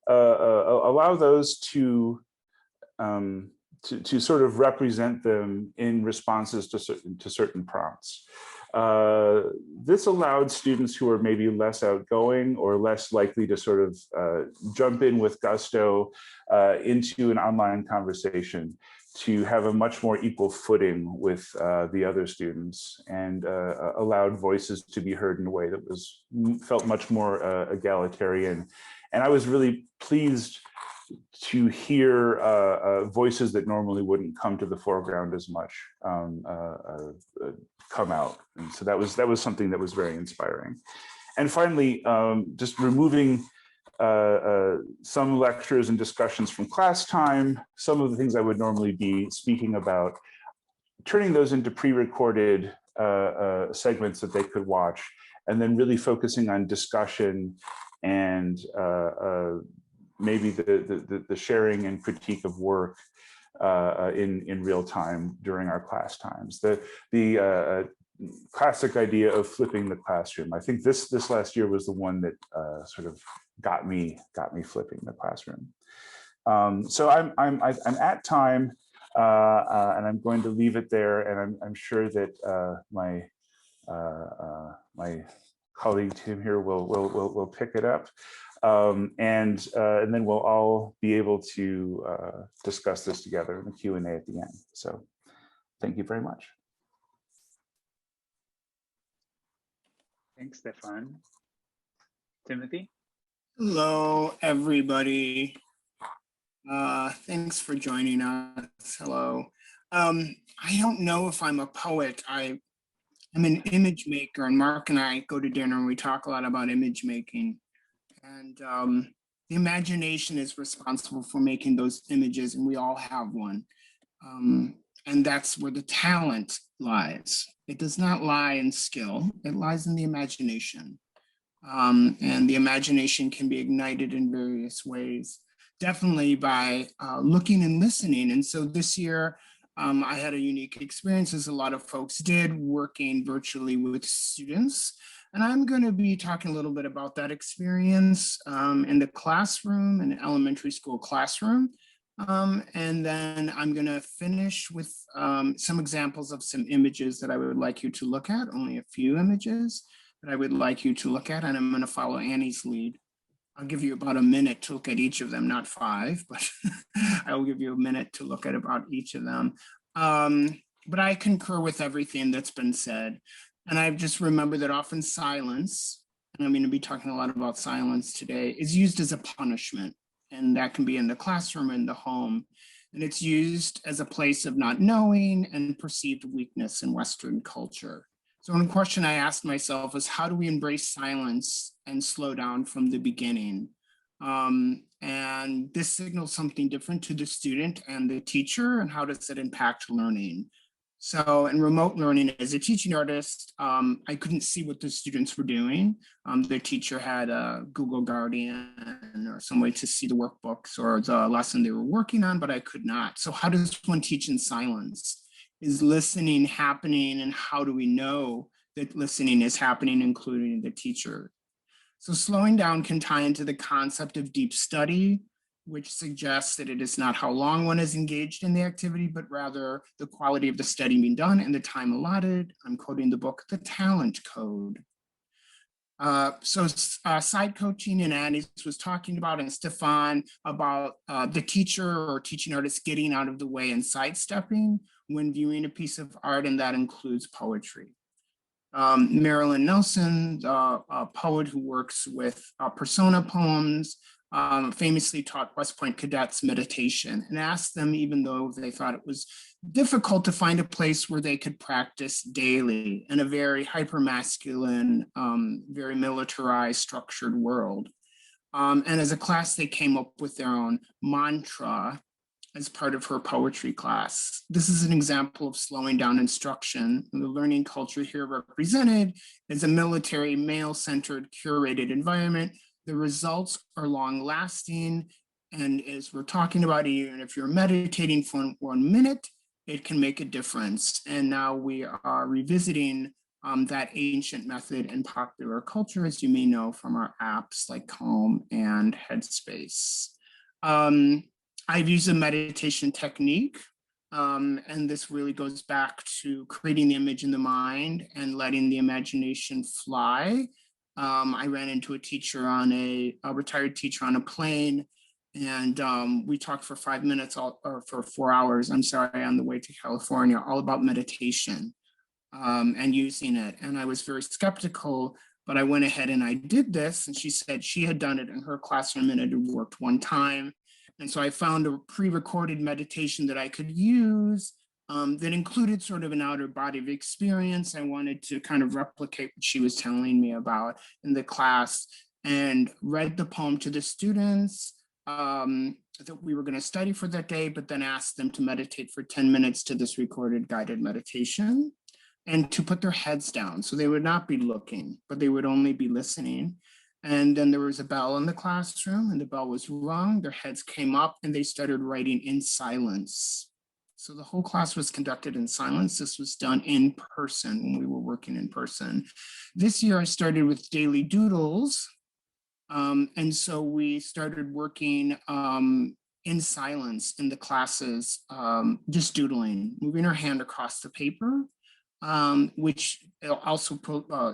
allow those to sort of represent them in responses to certain prompts. This allowed students who are maybe less outgoing or less likely to sort of jump in with gusto into an online conversation to have a much more equal footing with the other students, and allowed voices to be heard in a way that felt much more egalitarian. And I was really pleased to hear voices that normally wouldn't come to the foreground as much come out. And so that was something that was very inspiring. And finally, just removing some lectures and discussions from class time, some of the things I would normally be speaking about, turning those into pre-recorded segments that they could watch, and then really focusing on discussion and maybe the sharing and critique of work in real time during our class times. The classic idea of flipping the classroom. I think this last year was the one that sort of got me flipping the classroom. So I'm at time, and I'm going to leave it there. And I'm sure that my colleague Tim here will pick it up, and then we'll all be able to discuss this together in the Q&A at the end. So thank you very much. Thanks, Stefan. Timothy? Hello, everybody. Thanks for joining us. Hello. I don't know if I'm a poet. I'm an image maker, and Mark and I go to dinner and we talk a lot about image making. And the imagination is responsible for making those images, and we all have one. And that's where the talent lies. It does not lie in skill, it lies in the imagination. And the imagination can be ignited in various ways, definitely by looking and listening. And so this year, I had a unique experience, as a lot of folks did, working virtually with students. And I'm going to be talking a little bit about that experience in the classroom, in the elementary school classroom. And then I'm going to finish with some examples of some images that I would like you to look at, only a few images that I would like you to look at, and I'm going to follow Annie's lead. I'll give you about a minute to look at each of them, not 5, but I will give you a minute to look at about each of them. But I concur with everything that's been said. And I've just remembered that often silence, and I'm going to be talking a lot about silence today, is used as a punishment. And that can be in the classroom, in the home. And it's used as a place of not knowing and perceived weakness in Western culture. So one question I asked myself is, how do we embrace silence and slow down from the beginning? And this signals something different to the student and the teacher, and how does it impact learning? So in remote learning, as a teaching artist, I couldn't see what the students were doing. Their teacher had a Google Guardian or some way to see the workbooks or the lesson they were working on, but I could not. So how does one teach in silence? Is listening happening, and how do we know that listening is happening, including the teacher? So slowing down can tie into the concept of deep study, which suggests that it is not how long one is engaged in the activity, but rather the quality of the study being done and the time allotted. I'm quoting the book, The Talent Code. Side coaching, and Annie was talking about, and Stefan, about the teacher or teaching artist getting out of the way and sidestepping when viewing a piece of art, and that includes poetry. Marilyn Nelson, a poet who works with persona poems, famously taught West Point cadets meditation and asked them, even though they thought it was difficult, to find a place where they could practice daily in a very hypermasculine, very militarized, structured world. And as a class, they came up with their own mantra as part of her poetry class. This is an example of slowing down instruction. The learning culture here represented is a military, male-centered, curated environment. The results are long-lasting, and as we're talking about, even if you're meditating for 1 minute, it can make a difference. And now we are revisiting that ancient method in popular culture, as you may know from our apps like Calm and Headspace. I've used a meditation technique, and this really goes back to creating the image in the mind and letting the imagination fly. I ran into a teacher on a retired teacher on a plane, and we talked for 5 minutes, or for 4 hours, I'm sorry, on the way to California, all about meditation and using it. And I was very skeptical, but I went ahead and I did this, and she said she had done it in her classroom and it had worked one time. And so I found a pre-recorded meditation that I could use that included sort of an outer body of experience. I wanted to kind of replicate what she was telling me about in the class, and read the poem to the students that we were going to study for that day, but then asked them to meditate for 10 minutes to this recorded guided meditation. and to put their heads down. So they would not be looking, but they would only be listening. And then there was a bell in the classroom, and the bell was rung, their heads came up, and they started writing in silence. So the whole class was conducted in silence. This was done in person when we were working in person. This year I started with daily doodles. And so we started working in silence in the classes, just doodling, moving our hand across the paper, which also,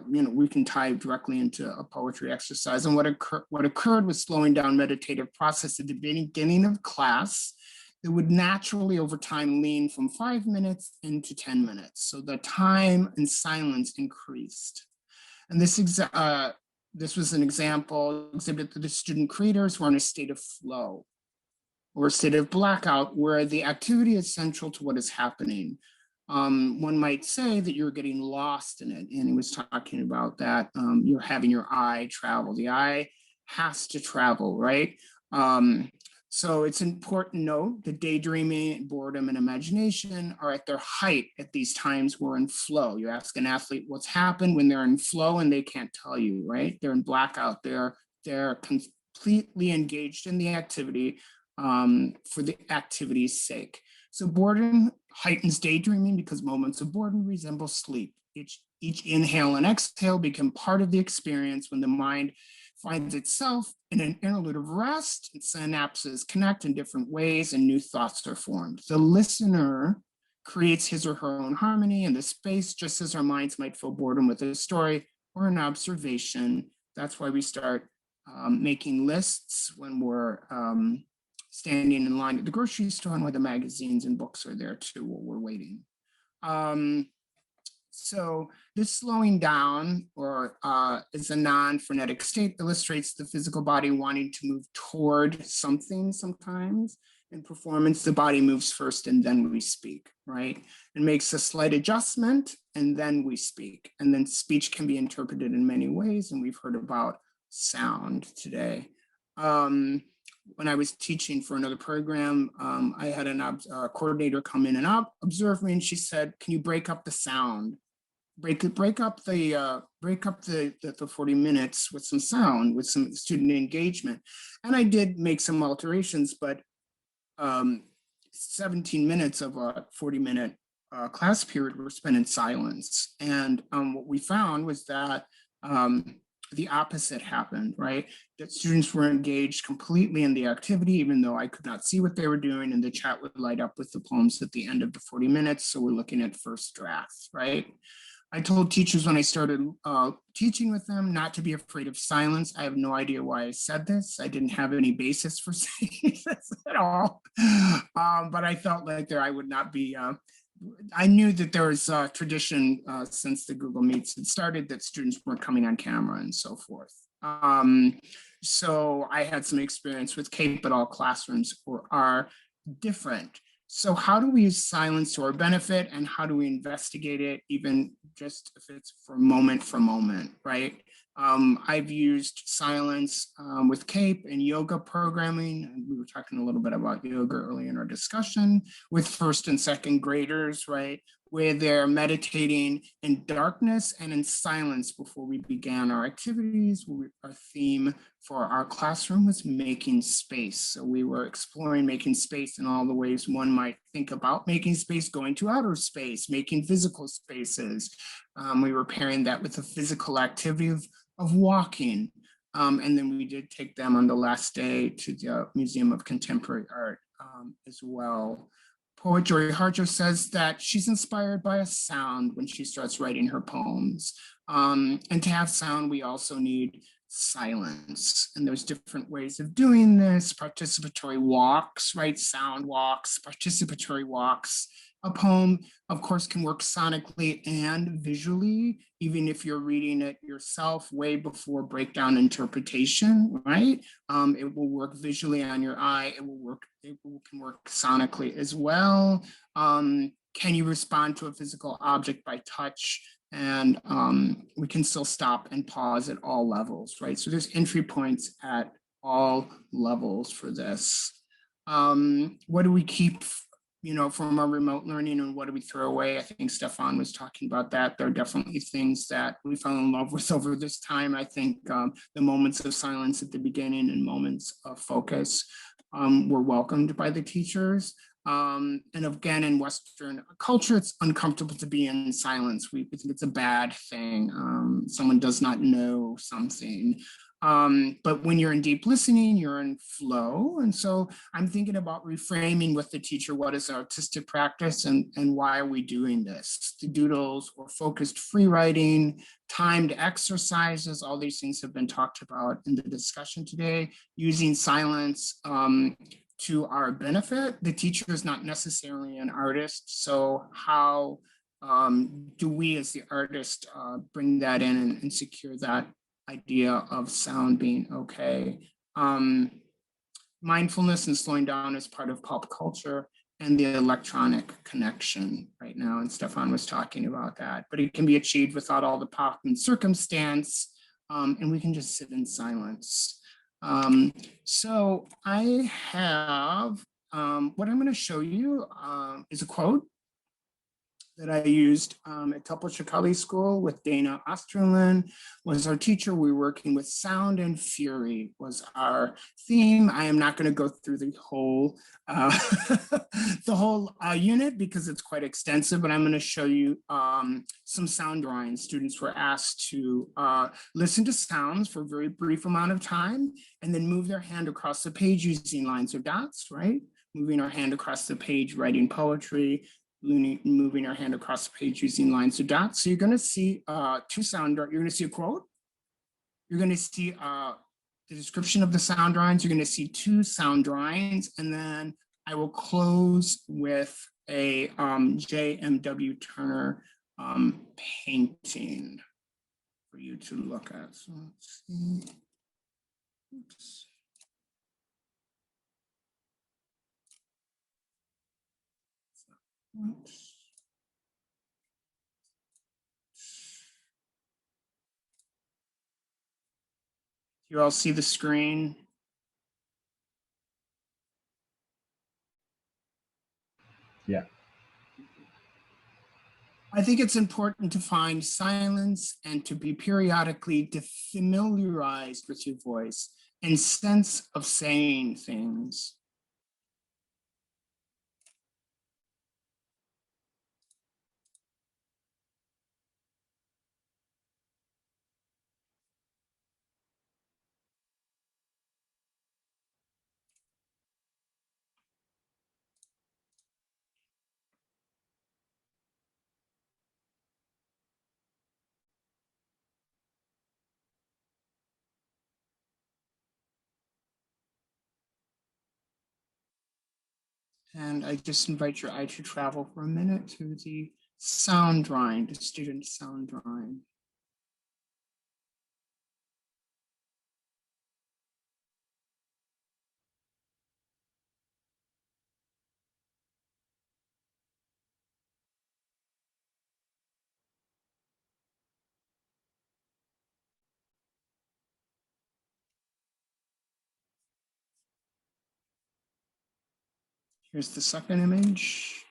we can tie directly into a poetry exercise. And what occurred was slowing down meditative process at the beginning of class that would naturally over time lean from 5 minutes into 10 minutes. So the time and silence increased. And this was an example exhibit that the student creators were in a state of flow or a state of blackout where the activity is central to what is happening. One might say that you're getting lost in it. And he was talking about that. You're having your eye travel. The eye has to travel, right? So it's important to note that daydreaming, boredom, and imagination are at their height at these times we're in flow. You ask an athlete what's happened when they're in flow and they can't tell you, right? They're in blackout. They're completely engaged in the activity for the activity's sake. So boredom heightens daydreaming because moments of boredom resemble sleep. Each inhale and exhale become part of the experience when the mind finds itself in an interlude of rest, and synapses connect in different ways and new thoughts are formed. The listener creates his or her own harmony in the space, just as our minds might feel boredom with a story or an observation. That's why we start making lists when we're standing in line at the grocery store and where the magazines and books are there too while we're waiting. So this slowing down or is a non-frenetic state illustrates the physical body wanting to move toward something sometimes. In performance, the body moves first and then we speak, right? It makes a slight adjustment and then we speak. And then speech can be interpreted in many ways, and we've heard about sound today. When I was teaching for another program, I had a coordinator come in and observe me, and she said, "Can you break up the sound? Break up the 40 minutes with some sound, with some student engagement." And I did make some alterations, but 17 minutes of a 40-minute class period were spent in silence. And what we found was that the opposite happened, right? That students were engaged completely in the activity, even though I could not see what they were doing, and the chat would light up with the poems at the end of the 40 minutes. So we're looking at first drafts, right? I told teachers when I started teaching with them not to be afraid of silence. I have no idea why I said this. I didn't have any basis for saying this at all. But I felt like I would not be, I knew that there was a tradition since the Google Meets had started that students weren't coming on camera and so forth. So I had some experience with CAPE, but all classrooms are different. So how do we use silence to our benefit, and how do we investigate it, even just if it's for moment, right? I've used silence with CAPE and yoga programming. We were talking a little bit about yoga early in our discussion with first and second graders, right? Where they're meditating in darkness and in silence before we began our activities. Our theme for our classroom was making space. So we were exploring making space in all the ways one might think about making space, going to outer space, making physical spaces. We were pairing that with the physical activity of walking. And then we did take them on the last day to the Museum of Contemporary Art as well. Poet Joy Harjo says that she's inspired by a sound when she starts writing her poems. And to have sound, we also need silence. And there's different ways of doing this. Participatory walks, right? Sound walks, participatory walks. A poem, of course, can work sonically and visually, even if you're reading it yourself way before breakdown interpretation, right? It will work visually on your eye. It can work sonically as well. Can you respond to a physical object by touch? And we can still stop and pause at all levels, right? So there's entry points at all levels for this. What do we keep from our remote learning and what do we throw away? I think Stefan was talking about that. There are definitely things that we fell in love with over this time. I think the moments of silence at the beginning and moments of focus were welcomed by the teachers. And again, in Western culture, it's uncomfortable to be in silence. We think it's a bad thing. Someone does not know something. But when you're in deep listening, you're in flow. And so I'm thinking about reframing with the teacher, what is artistic practice and why are we doing this? The doodles or focused free writing, timed exercises, all these things have been talked about in the discussion today, using silence to our benefit. The teacher is not necessarily an artist. So how do we as the artist bring that in and secure that idea of sound being okay? Mindfulness and slowing down is part of pop culture and the electronic connection right now. And Stefan was talking about that, but it can be achieved without all the pop and circumstance. And we can just sit in silence. So I have, what I'm going to show you is a quote that I used at Temple Chicago School with Dana Osterlin, was our teacher. We were working with sound and fury was our theme. I am not going to go through the whole unit because it's quite extensive, but I'm going to show you some sound drawings. Students were asked to listen to sounds for a very brief amount of time and then move their hand across the page using lines or dots, right? Moving our hand across the page, writing poetry, moving our hand across the page using lines or dots. So you're going to see two sound, you're going to see a quote. You're going to see the description of the sound drawings. You're going to see two sound drawings. And then I will close with a J.M.W. Turner painting for you to look at. So let's see. Oops. Oops. You all see the screen? Yeah. I think it's important to find silence and to be periodically defamiliarized with your voice and sense of saying things. And I just invite your eye to travel for a minute to the sound drawing, the student sound drawing. Here's the second image.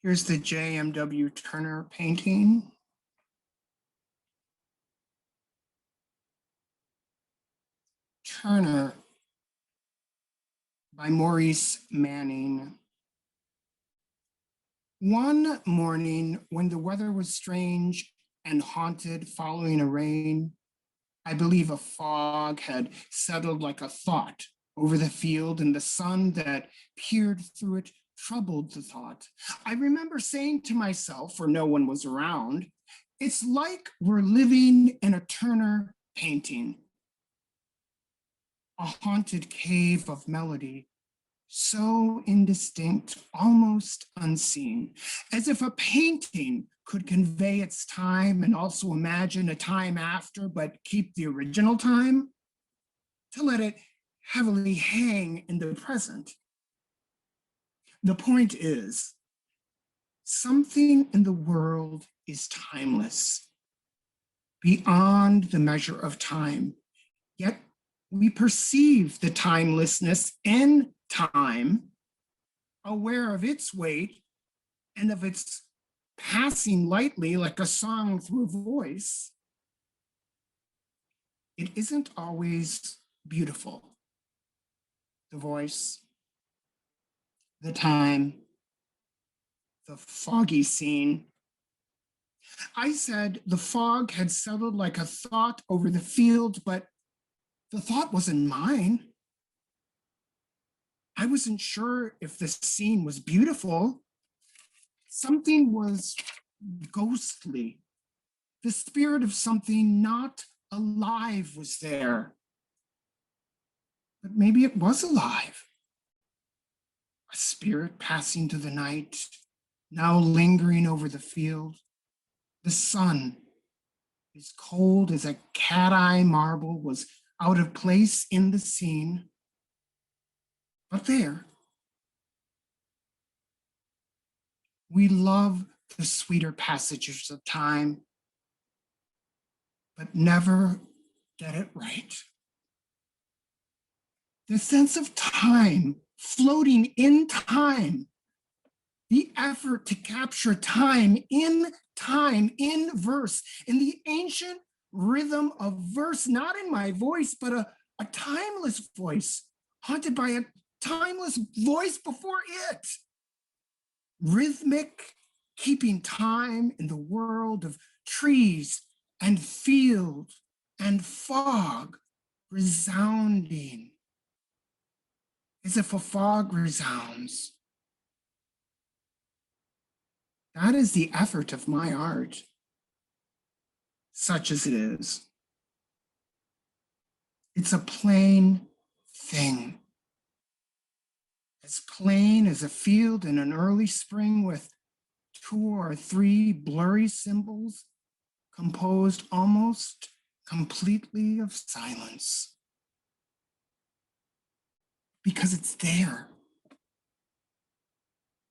Here's the J.M.W. Turner painting. Turner by Maurice Manning. One morning when the weather was strange and haunted following a rain, I believe a fog had settled like a thought over the field, and the sun that peered through it troubled the thought. I remember saying to myself, for no one was around, it's like we're living in a Turner painting, a haunted cave of melody, so indistinct, almost unseen, as if a painting could convey its time and also imagine a time after, but keep the original time, to let it heavily hang in the present. The point is, something in the world is timeless, beyond the measure of time, yet we perceive the timelessness in time, aware of its weight and of its passing lightly like a song through a voice. It isn't always beautiful. The voice, the time, the foggy scene. I said the fog had settled like a thought over the field, but the thought wasn't mine. I wasn't sure if the scene was beautiful. Something was ghostly. The spirit of something not alive was there. But maybe it was alive. A spirit passing to the night, now lingering over the field. The sun, as cold as a cat-eye marble, was out of place in the scene. But there, we love the sweeter passages of time, but never get it right. The sense of time, floating in time, the effort to capture time, in verse, in the ancient rhythm of verse, not in my voice, but a timeless voice, haunted by a timeless voice before it. Rhythmic, keeping time in the world of trees and field and fog, resounding, as if a fog resounds. That is the effort of my art, such as it is. It's a plain thing, as plain as a field in an early spring with 2 or 3 blurry symbols composed almost completely of silence. Because it's there.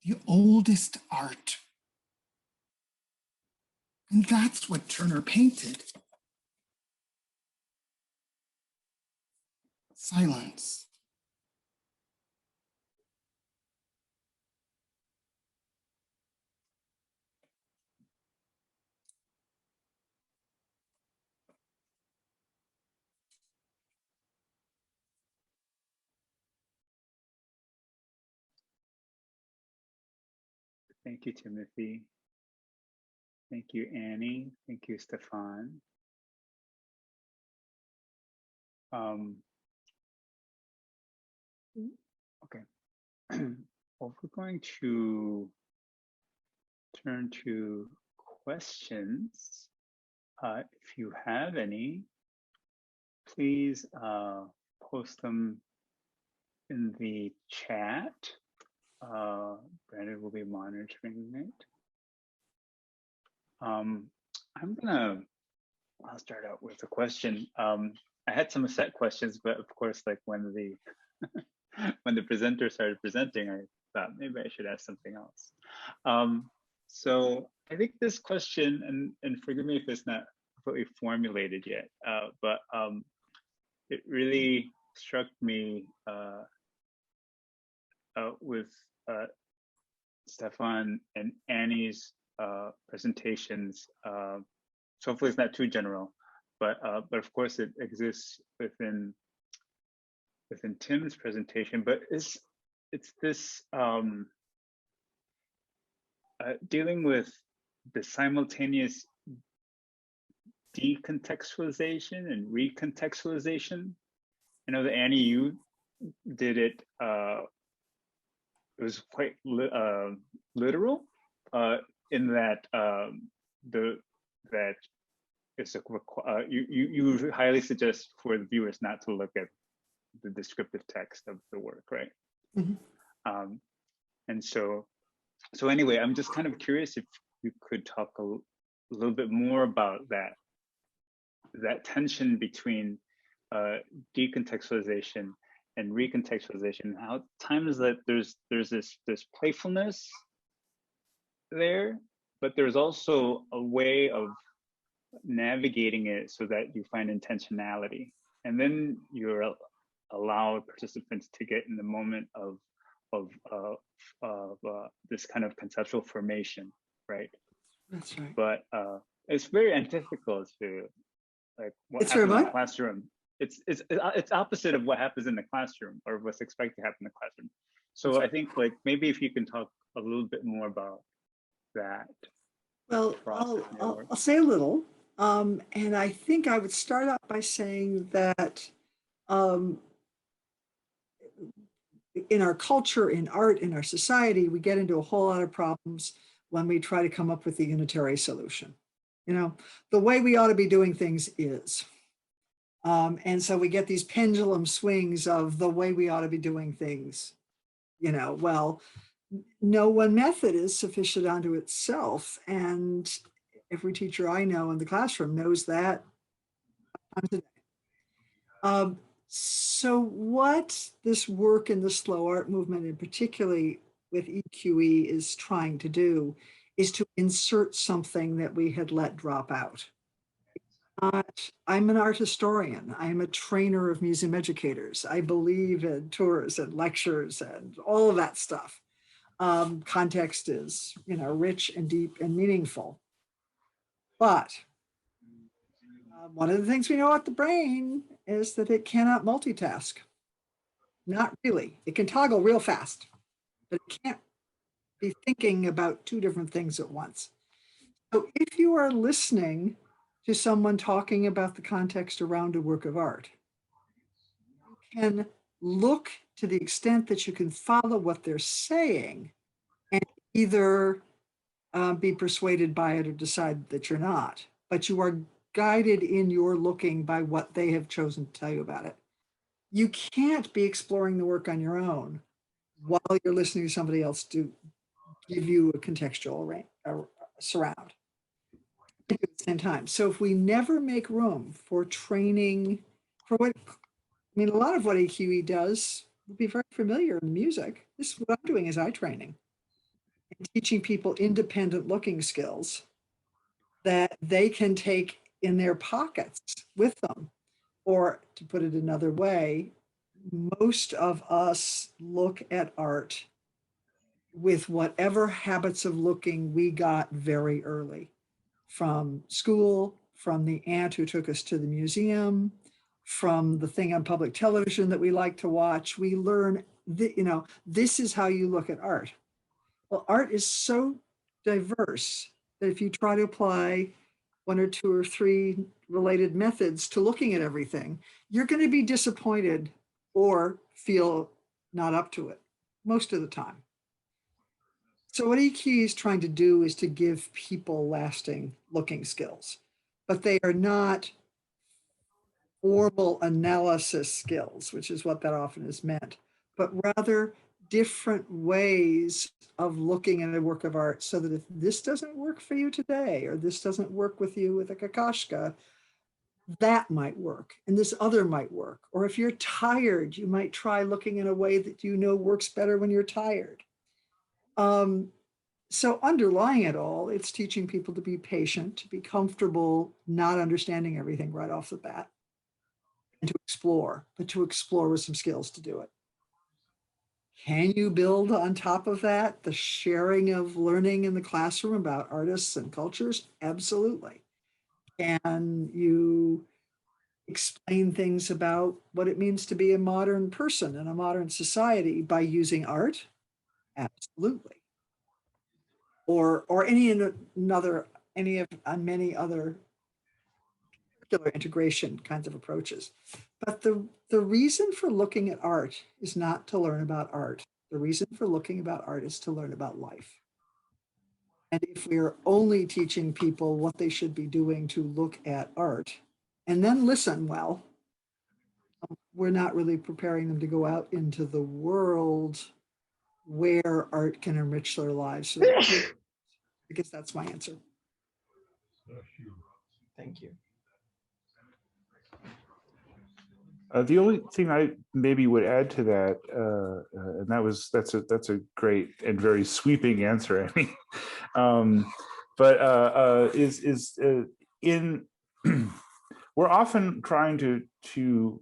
The oldest art. And that's what Turner painted. Silence. Thank you, Timothy. Thank you, Annie. Thank you, Stefan. Okay. Well, we're going to turn to questions. If you have any, please post them in the chat. Brandon will be monitoring it. I'll start out with a question. I had some set questions, but of course, like when the when the presenter started presenting, I thought maybe I should ask something else. So I think this question, and forgive me if it's not completely formulated yet, but it really struck me with Stefan and Annie's presentations. So hopefully it's not too general, but of course it exists within Tim's presentation. But it's this dealing with the simultaneous decontextualization and recontextualization. I know that Annie, you did it, it was quite literal in that that it's a you highly suggest for the viewers not to look at the descriptive text of the work, right? Mm-hmm. And so anyway, I'm just kind of curious if you could talk a little bit more about that tension between decontextualization and recontextualization. How times that there's this playfulness there, but there's also a way of navigating it so that you find intentionality, and then you're allow participants to get in the moment of this kind of conceptual formation, right? That's right. But it's very antithetical to like what It's very happens in the much. classroom. It's opposite of what happens in the classroom or what's expected to happen in the classroom. So I think like maybe if you can talk a little bit more about that. Well, I'll say a little. And I think I would start out by saying that in our culture, in art, in our society, we get into a whole lot of problems when we try to come up with the unitary solution. You know, the way we ought to be doing things is. And so we get these pendulum swings of the way we ought to be doing things. You know, well, no one method is sufficient unto itself. And every teacher I know in the classroom knows that. So what this work in the slow art movement, and particularly with EQE, is trying to do is to insert something that we had let drop out. I'm an art historian. I'm a trainer of museum educators. I believe in tours and lectures and all of that stuff. Context is, you know, rich and deep and meaningful. But one of the things we know about the brain is that it cannot multitask. Not really. It can toggle real fast, but it can't be thinking about two different things at once. So if you are listening to someone talking about the context around a work of art, you can look to the extent that you can follow what they're saying and either be persuaded by it or decide that you're not, but you are guided in your looking by what they have chosen to tell you about it. You can't be exploring the work on your own while you're listening to somebody else to give you a contextual surround at the same time. So if we never make room for training for what, I mean, a lot of what AQE does will be very familiar in music. This is what I'm doing is eye training and teaching people independent looking skills that they can take in their pockets with them. Or to put it another way, most of us look at art with whatever habits of looking we got very early from school, from the aunt who took us to the museum, from the thing on public television that we like to watch. We learn that, you know, this is how you look at art. Well, art is so diverse that if you try to apply one or two or three related methods to looking at everything, you're going to be disappointed or feel not up to it most of the time. So what EQ is trying to do is to give people lasting looking skills, but they are not formal analysis skills, which is what that often is meant, but rather different ways of looking at a work of art so that if this doesn't work for you today, or this doesn't work with you with a Kokoschka, that might work and this other might work. Or if you're tired, you might try looking in a way that you know works better when you're tired. So underlying it all, it's teaching people to be patient, to be comfortable not understanding everything right off the bat, and to explore, but to explore with some skills to do it. Can you build on top of that the sharing of learning in the classroom about artists and cultures? Absolutely. Can you explain things about what it means to be a modern person in a modern society by using art? Absolutely. Or any of many other circular integration kinds of approaches. But the reason for looking at art is not to learn about art. The reason for looking about art is to learn about life. And if we're only teaching people what they should be doing to look at art and then listen well, we're not really preparing them to go out into the world where art can enrich their lives. So I guess that's my answer. Thank you. The only thing I maybe would add to that, and that's a great and very sweeping answer, Annie. But in we're often trying to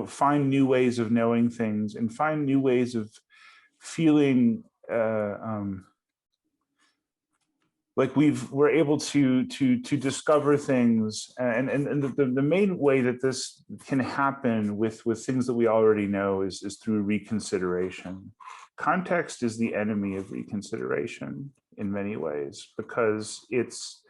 find new ways of knowing things and find new ways of feeling like we're able to discover things, and the main way that this can happen with things that we already know is through reconsideration. Context is the enemy of reconsideration in many ways, because it's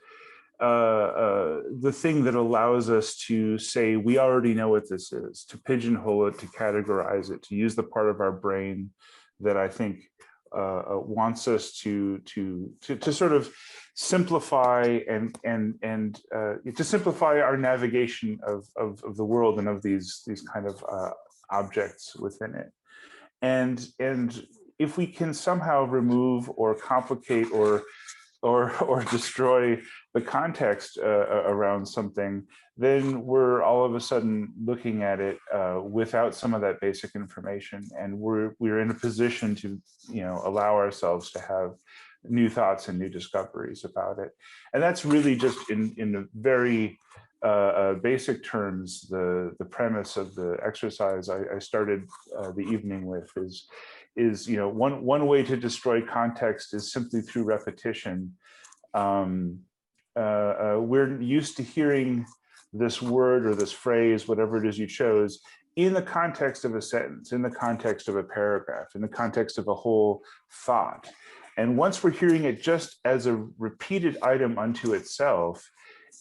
the thing that allows us to say we already know what this is, to pigeonhole it, to categorize it, to use the part of our brain that I think wants us to sort of simplify and to simplify our navigation of the world and of these kind of objects within it. And if we can somehow remove or complicate or destroy the context around something, then we're all of a sudden looking at it without some of that basic information, and we're in a position to allow ourselves to have new thoughts and new discoveries about it. And that's really just in very basic terms the premise of the exercise I started the evening with is one way to destroy context is simply through repetition. We're used to hearing this word or this phrase, whatever it is you chose, in the context of a sentence, in the context of a paragraph, in the context of a whole thought. And once we're hearing it just as a repeated item unto itself,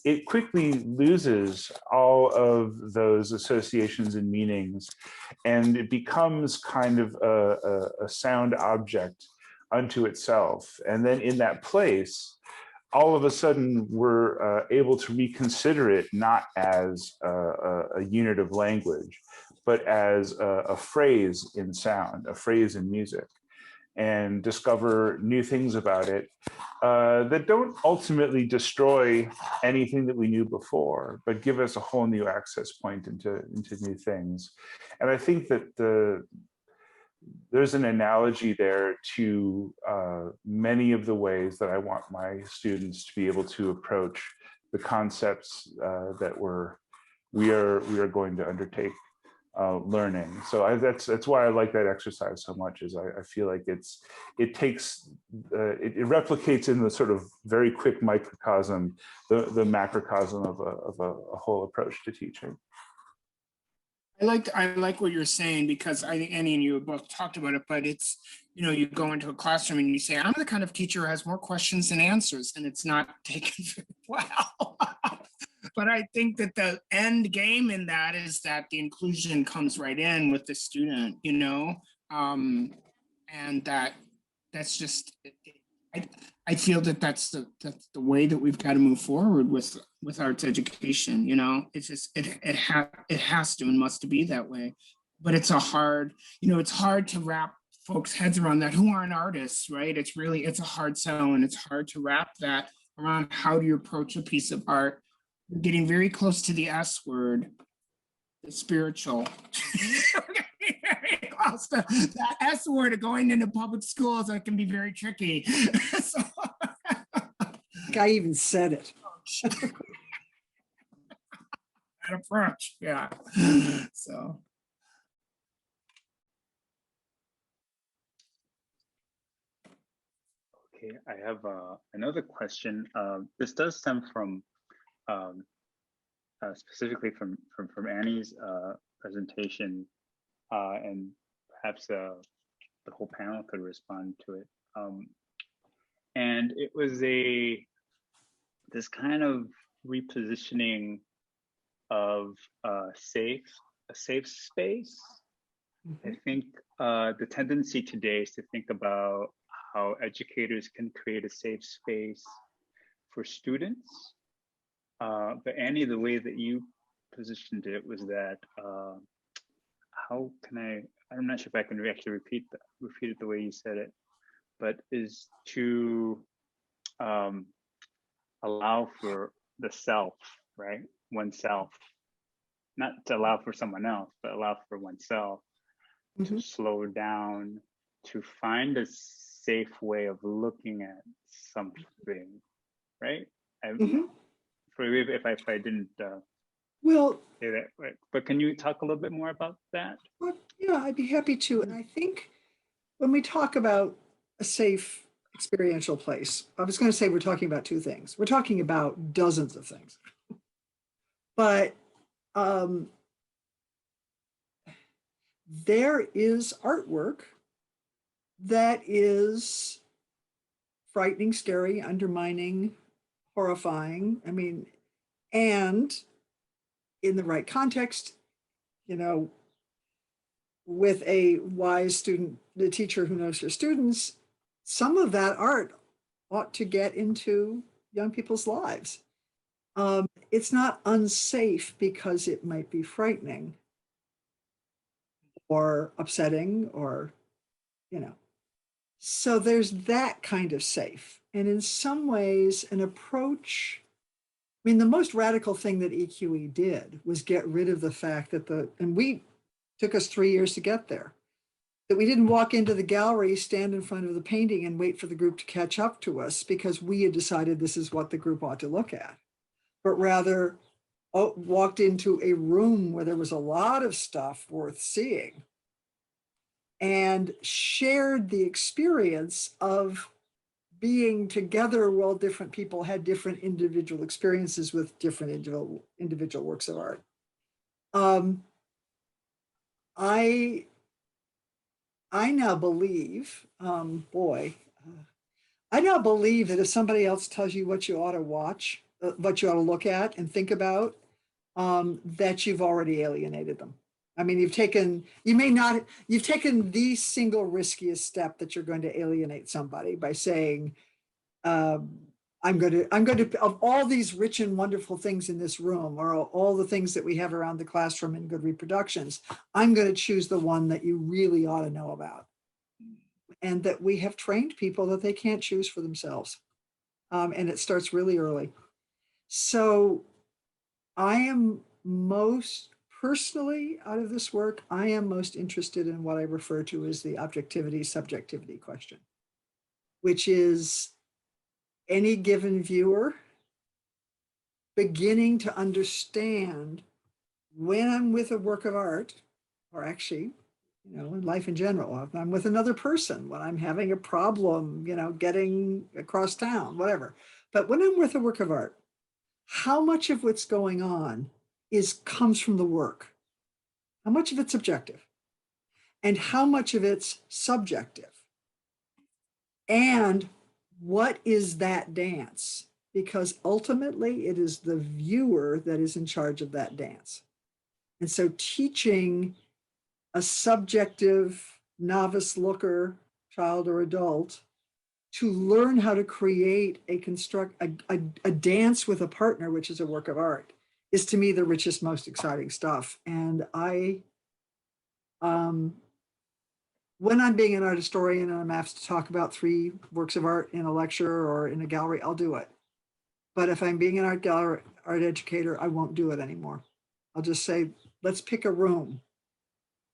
it quickly loses all of those associations and meanings, and it becomes kind of a sound object unto itself. And then in that place, all of a sudden we're able to reconsider it not as a unit of language, but as a phrase in sound, a phrase in music, and discover new things about it that don't ultimately destroy anything that we knew before, but give us a whole new access point into new things. And I think that there's an analogy there to many of the ways that I want my students to be able to approach the concepts that we are going to undertake learning. So that's why I like that exercise so much. Is I feel like it replicates in the sort of very quick microcosm the macrocosm of a whole approach to teaching. I like what you're saying, because I think Annie and you both talked about it, but it's, you go into a classroom and you say, I'm the kind of teacher who has more questions than answers, and it's not taken very well. But I think that the end game in that is that the inclusion comes right in with the student, and that's just, I feel that that's the way that we've got to move forward with arts education. It's just it has to and must be that way. But it's it's hard to wrap folks' heads around that who aren't artists, right? It's a hard sell, and it's hard to wrap that around how do you approach a piece of art. We're getting very close to the S word, the spiritual. That S word of going into public schools, that can be very tricky. So, I even said it. That approach, yeah. So. Okay, I have another question. This does stem from specifically from Annie's presentation, and perhaps the whole panel could respond to it. And it was this kind of repositioning of a safe space. I think the tendency today is to think about how educators can create a safe space for students. But Annie, the way that you positioned it was that, how can I'm not sure if I can actually repeat it the way you said it, but is to allow for the self, right? Oneself, not to allow for someone else, but allow for oneself to slow down, to find a safe way of looking at something, right? Forgive if I didn't Well, say that right, but can you talk a little bit more about that? well, yeah, I'd be happy to. And I think when we talk about a safe experiential place, I was going to say we're talking about two things. We're talking about dozens of things. But there is artwork that is frightening, scary, undermining, horrifying. I mean, and in the right context, you know, with a wise student, the teacher who knows her students, some of that art ought to get into young people's lives. It's not unsafe because it might be frightening or upsetting or, you know. So there's that kind of safe. And in some ways, an approach, I mean, the most radical thing that EQE did was get rid of the fact that and we took us 3 years to get there, that we didn't walk into the gallery, stand in front of the painting and wait for the group to catch up to us because we had decided this is what the group ought to look at, but rather walked into a room where there was a lot of stuff worth seeing and shared the experience of being together while different people had different individual experiences with different individual works of art. I now believe, I now believe that if somebody else tells you what you ought to watch, what you ought to look at and think about, that you've already alienated them. I mean, you've taken the single riskiest step that you're going to alienate somebody by saying, I'm going to, of all these rich and wonderful things in this room, or all the things that we have around the classroom in good reproductions, I'm going to choose the one that you really ought to know about. And that we have trained people that they can't choose for themselves. And it starts really early. So I am most personally, out of this work, I am most interested in what I refer to as the objectivity subjectivity question, which is any given viewer beginning to understand when I'm with a work of art, or actually, you know, in life in general, if I'm with another person, when I'm having a problem, you know, getting across town, whatever. But when I'm with a work of art, how much of what's going on comes from the work? How much of it's objective? And how much of it's subjective? And what is that dance? Because ultimately it is the viewer that is in charge of that dance. And so teaching a subjective novice looker, child or adult, to learn how to create a dance with a partner, which is a work of art, is to me the richest, most exciting stuff. And when I'm being an art historian and I'm asked to talk about 3 works of art in a lecture or in a gallery, I'll do it. But if I'm being an art educator, I won't do it anymore. I'll just say, let's pick a room,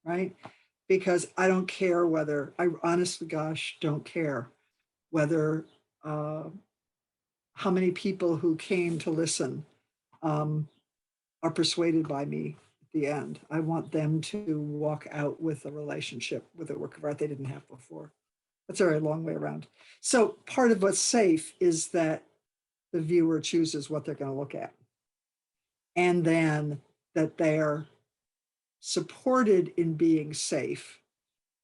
right? Because I don't care whether, I honestly, gosh, don't care whether how many people who came to listen are persuaded by me at the end. I want them to walk out with a relationship with a work of art they didn't have before. That's a very long way around. So part of what's safe is that the viewer chooses what they're going to look at. And then that they're supported in being safe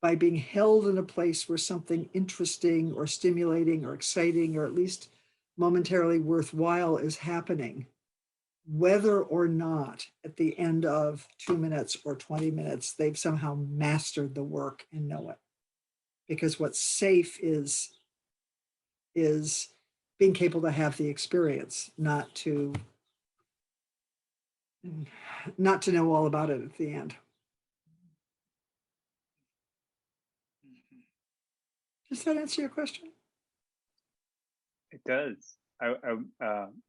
by being held in a place where something interesting or stimulating or exciting or at least momentarily worthwhile is happening, whether or not at the end of 2 minutes or 20 minutes, they've somehow mastered the work and know it. Because what's safe is being capable to have the experience, not to know all about it at the end. Does that answer your question? It does. I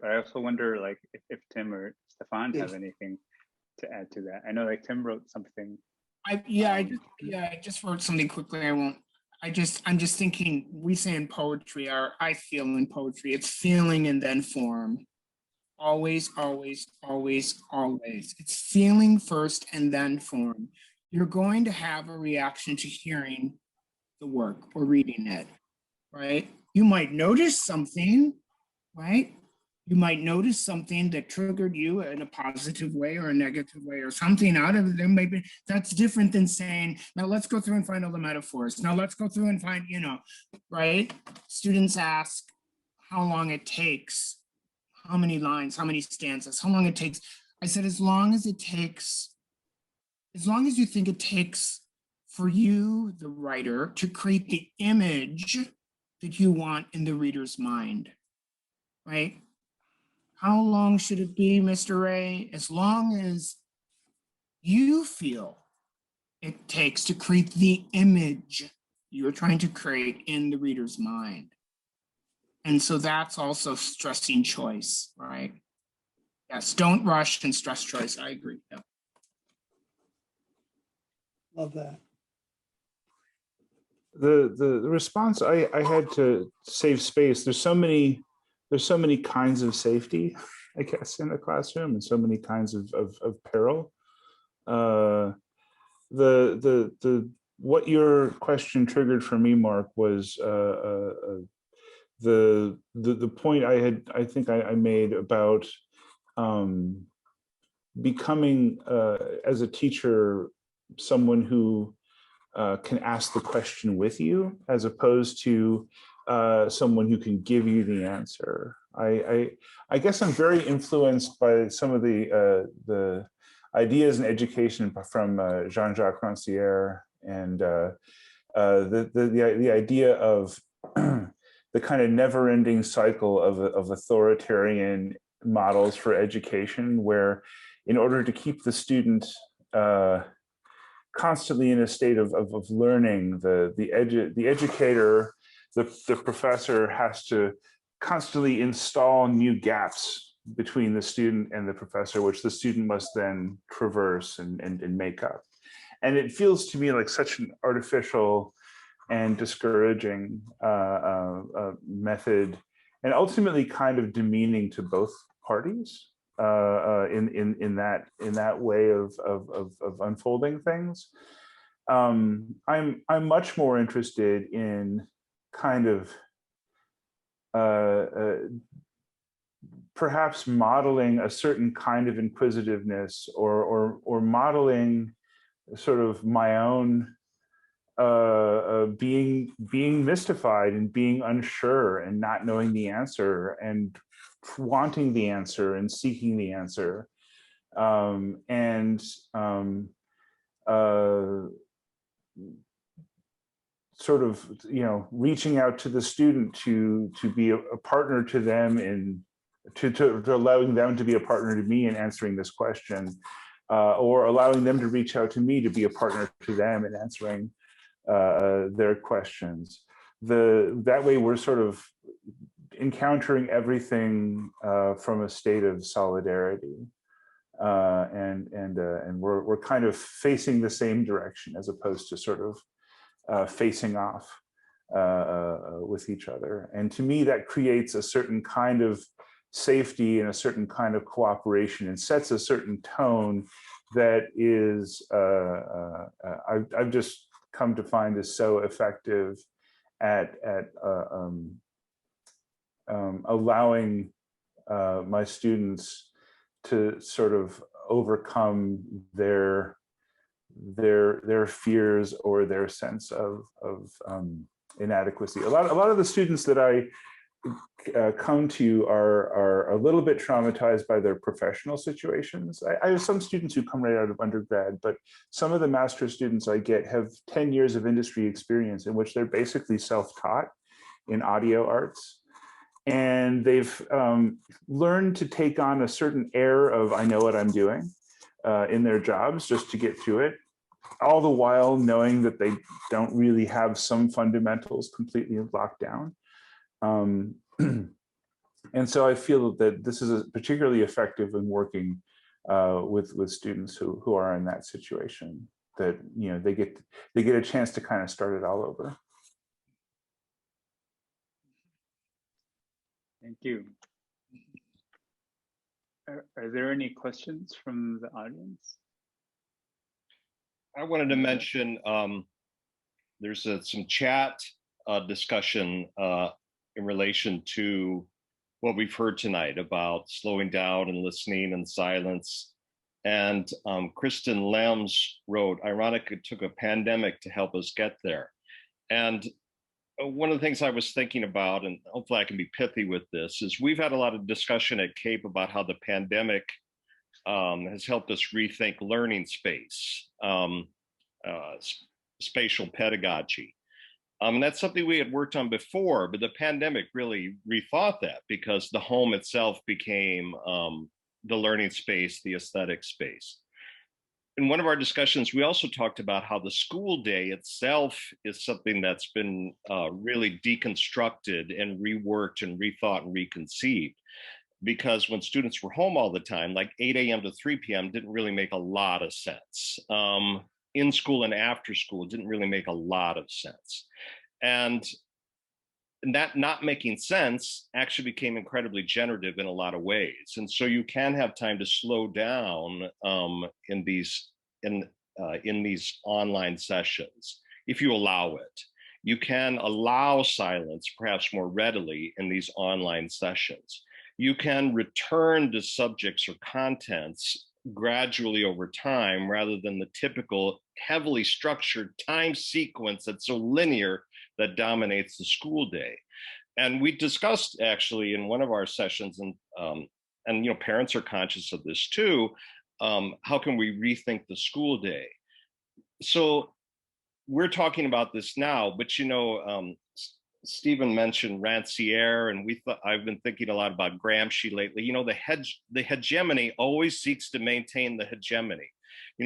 also wonder, like, if Tim or Stefan have anything to add to that. I know, like, Tim wrote something. I just wrote something quickly. I'm just thinking, we say in poetry, or I feel in poetry, it's feeling and then form. Always, always, always, always. It's feeling first and then form. You're going to have a reaction to hearing the work or reading it, right? You might notice something, right? You might notice something that triggered you in a positive way or a negative way, or something out of there. Maybe that's different than saying, now let's go through and find all the metaphors. Now let's go through and find, right? Students ask how long it takes, how many lines, how many stanzas, how long it takes. I said, as long as you think it takes for you, the writer, to create the image that you want in the reader's mind, right? How long should it be, Mr. Rey? As long as you feel it takes to create the image you're trying to create in the reader's mind. And so that's also stressing choice, right? Yes, don't rush and stress choice. I agree. Yeah. Love that. The response I had to save space. There's so many kinds of safety, I guess, in the classroom, and so many kinds of peril. What your question triggered for me, Mark, was the point I think I made about becoming as a teacher someone who can ask the question with you, as opposed to someone who can give you the answer. I guess I'm very influenced by some of the ideas in education from Jean-Jacques Rancière, and the idea of the kind of never-ending cycle of authoritarian models for education, where in order to keep the student constantly in a state of learning, the educator, the professor has to constantly install new gaps between the student and the professor, which the student must then traverse and make up. And it feels to me like such an artificial and discouraging method, and ultimately kind of demeaning to both parties in that way of unfolding things. I'm much more interested in kind of perhaps modeling a certain kind of inquisitiveness, or modeling sort of my own being mystified and being unsure and not knowing the answer and wanting the answer and seeking the answer, and sort of, reaching out to the student to be a partner to them, and to allowing them to be a partner to me in answering this question, or allowing them to reach out to me to be a partner to them in answering their questions. That way we're sort of encountering everything from a state of solidarity, and we're kind of facing the same direction, as opposed to sort of facing off with each other. And to me, that creates a certain kind of safety and a certain kind of cooperation, and sets a certain tone that is I've just come to find is so effective at allowing my students to sort of overcome their fears or their sense of inadequacy. A lot of the students that I come to you are a little bit traumatized by their professional situations. I have some students who come right out of undergrad, but some of the master students I get have 10 years of industry experience in which they're basically self-taught in audio arts. And they've learned to take on a certain air of, I know what I'm doing in their jobs just to get through it, all the while knowing that they don't really have some fundamentals completely locked down. And so I feel that this is particularly effective in working with students who are in that situation, that they get a chance to kind of start it all over. Thank you. Are there any questions from the audience? I wanted to mention there's some chat discussion in relation to what we've heard tonight about slowing down and listening and silence. And Kristen Lems wrote, ironic, it took a pandemic to help us get there. And one of the things I was thinking about, and hopefully I can be pithy with this, is we've had a lot of discussion at CAPE about how the pandemic has helped us rethink learning space, spatial pedagogy. And that's something we had worked on before, but the pandemic really rethought that, because the home itself became the learning space, the aesthetic space. In one of our discussions, we also talked about how the school day itself is something that's been really deconstructed and reworked and rethought and reconceived. Because when students were home all the time, like 8 a.m. to 3 p.m. didn't really make a lot of sense. In school and after school didn't really make a lot of sense. And that not making sense actually became incredibly generative in a lot of ways. And so you can have time to slow down in these online sessions if you allow it. You can allow silence perhaps more readily in these online sessions. You can return to subjects or contents gradually over time, rather than the typical heavily structured time sequence that's so linear that dominates the school day. And we discussed actually in one of our sessions, and parents are conscious of this too, how can we rethink the school day? So we're talking about this now, but Stephen mentioned Rancière, and I've been thinking a lot about Gramsci lately. The hegemony always seeks to maintain the hegemony.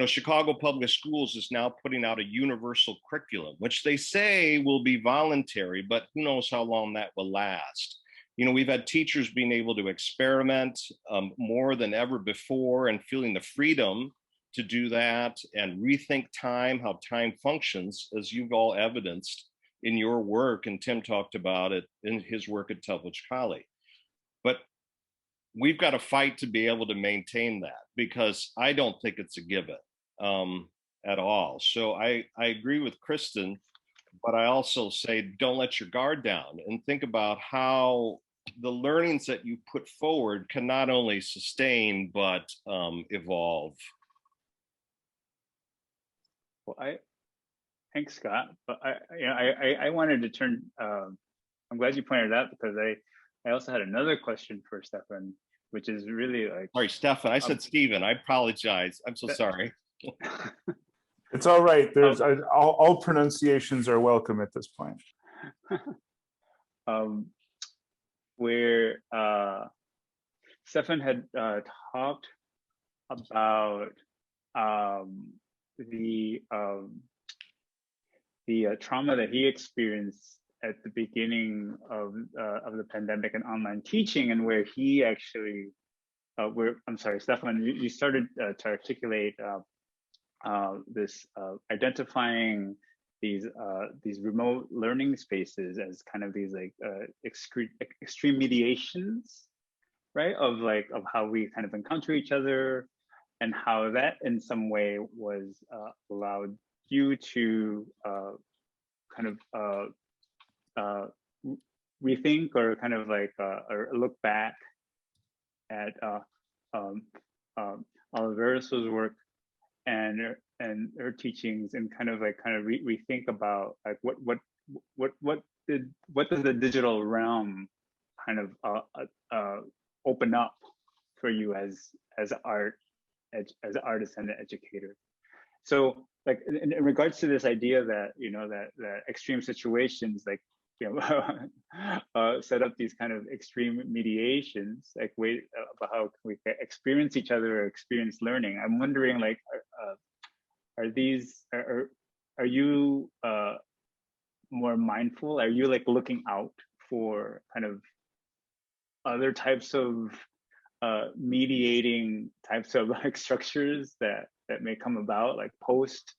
Chicago Public Schools is now putting out a universal curriculum, which they say will be voluntary, but who knows how long that will last. We've had teachers being able to experiment more than ever before, and feeling the freedom to do that and rethink time, how time functions, as you've all evidenced in your work, and Tim talked about it in his work at Telford College. But we've got to fight to be able to maintain that, because I don't think it's a given at all. So I agree with Kristen, but I also say don't let your guard down, and think about how the learnings that you put forward can not only sustain, but evolve. Well, thanks, Scott. But I wanted to turn. I'm glad you pointed that, because I also had another question for Stefan, which is really like. Sorry, Stefan. I said Stephen. I apologize. I'm so sorry. It's all right. There's all pronunciations are welcome at this point. Where Stefan had talked about the trauma that he experienced at the beginning of the pandemic and online teaching, and where he actually, I'm sorry, Stefan, you started to articulate this identifying these remote learning spaces as kind of these like extreme mediations, right? Of how we kind of encounter each other, and how that in some way was allowed you to kind of rethink, or kind of or look back at Oliveira's work and her teachings, and kind of rethink about like what does the digital realm kind of open up for you as artist and an educator. So like in regards to this idea that, you know, that extreme situations, like, you know, set up these kind of extreme mediations, like way about how we can experience each other or experience learning. I'm wondering, like, are you more mindful? Are you like looking out for kind of other types of mediating types of like structures that may come about, like post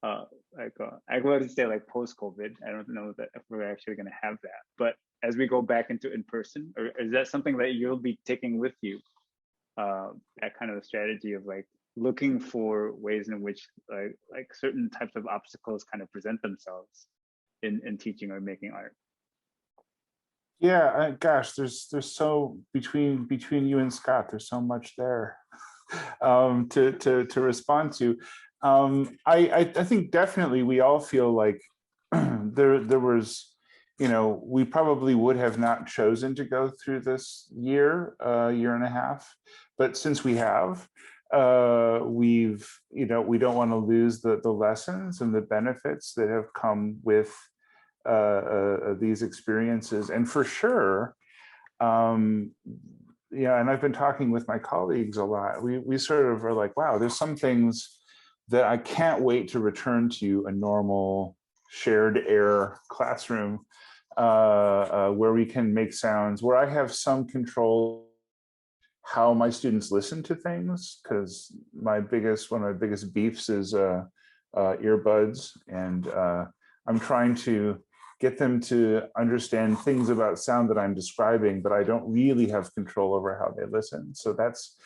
I go to say like post-COVID. I don't know that if we're actually going to have that, but as we go back into in-person, or is that something that you'll be taking with you? That kind of strategy of like looking for ways in which like certain types of obstacles kind of present themselves in teaching or making art. Yeah, gosh, there's so between you and Scott, there's so much there to respond to. I think definitely we all feel like there was, you know, we probably would have not chosen to go through this year and a half, but since we have, we've, you know, we don't want to lose the lessons and the benefits that have come with these experiences. And for sure, yeah, and I've been talking with my colleagues a lot. We sort of are like, wow, there's some things that I can't wait to return to a normal shared air classroom where we can make sounds, where I have some control how my students listen to things, because one of my biggest beefs is earbuds, and I'm trying to get them to understand things about sound that I'm describing, but I don't really have control over how they listen. So that's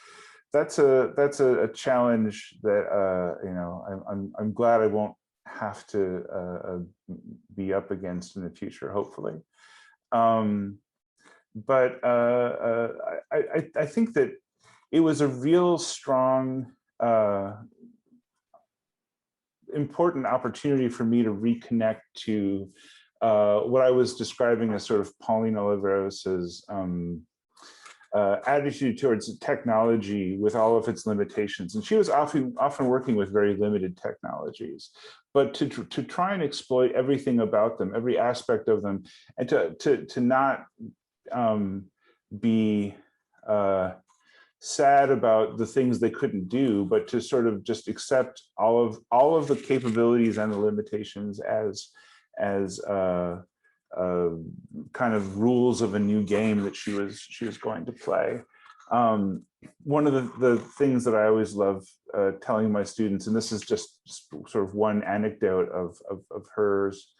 a challenge that you know, I'm glad I won't have to be up against in the future, hopefully. But I think that it was a real strong, important opportunity for me to reconnect to what I was describing as sort of Pauline Oliveros's attitude towards technology with all of its limitations. And she was often working with very limited technologies, but to try and exploit everything about them, every aspect of them, and to not be sad about the things they couldn't do, but to sort of just accept all of the capabilities and the limitations as kind of rules of a new game that she was going to play. One of the things that I always love telling my students, and this is just sort of one anecdote of hers,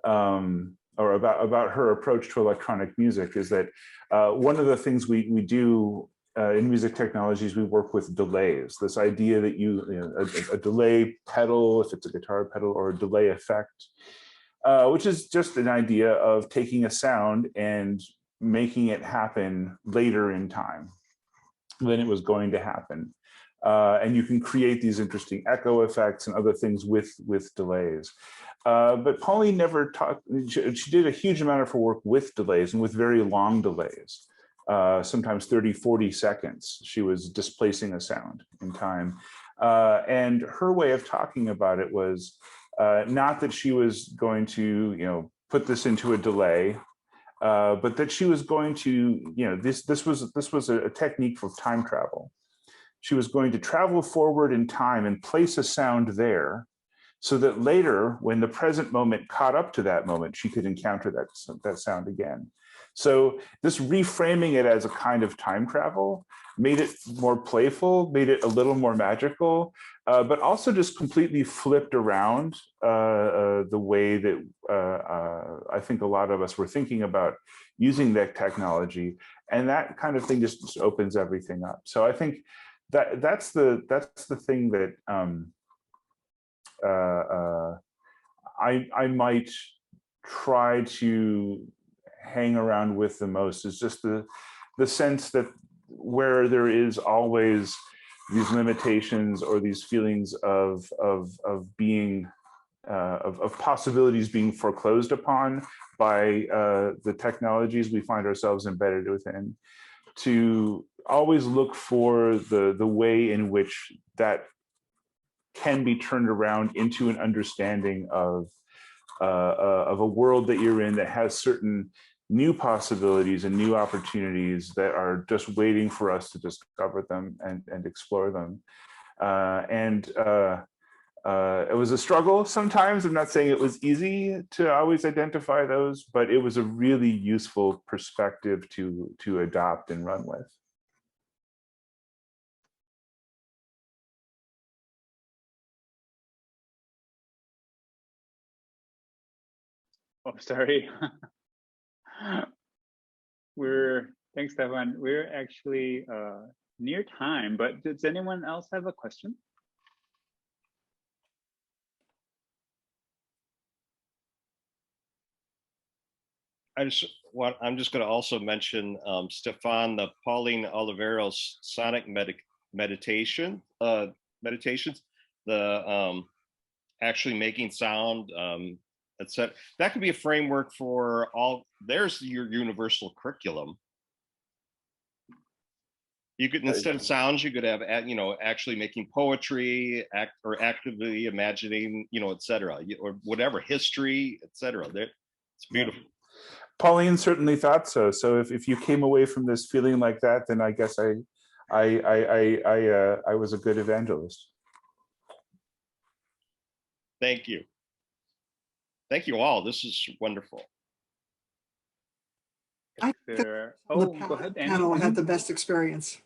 or about her approach to electronic music, is that one of the things we do in music technologies, we work with delays. This idea that you know, a delay pedal, if it's a guitar pedal, or a delay effect, which is just an idea of taking a sound and making it happen later in time than it was going to happen. And you can create these interesting echo effects and other things with delays. But Pauline never talked, she did a huge amount of her work with delays and with very long delays. Sometimes 30, 40 seconds, she was displacing a sound in time. And her way of talking about it was not that she was going to, you know, put this into a delay, but that she was going to, you know, this was a technique for time travel. She was going to travel forward in time and place a sound there, so that later, when the present moment caught up to that moment, she could encounter that sound again. So this reframing it as a kind of time travel made it more playful, made it a little more magical, but also just completely flipped around the way that I think a lot of us were thinking about using that technology. And that kind of thing just opens everything up. So I think that's the thing that I might try to hang around with the most, is just the sense that where there is always these limitations or these feelings of being of possibilities being foreclosed upon by the technologies we find ourselves embedded within, to always look for the way in which that can be turned around into an understanding of a world that you're in that has certain new possibilities and new opportunities that are just waiting for us to discover them and explore them. It was a struggle sometimes. I'm not saying it was easy to always identify those, but it was a really useful perspective to adopt and run with. Oh, sorry. Thanks, Stefan. We're actually near time, but does anyone else have a question? I'm just going to also mention Stefan, the Pauline Oliveros sonic meditations, the actually making sound, etc. That could be a framework for all. There's your universal curriculum. You could, instead of sounds, you could have, actually making poetry, or actively imagining, etc., or whatever, history, etc. It's beautiful. Pauline certainly thought so. So if you came away from this feeling like that, then I guess I was a good evangelist. Thank you. Thank you all. This is wonderful. I think Go ahead, Annie. panel had the best experience.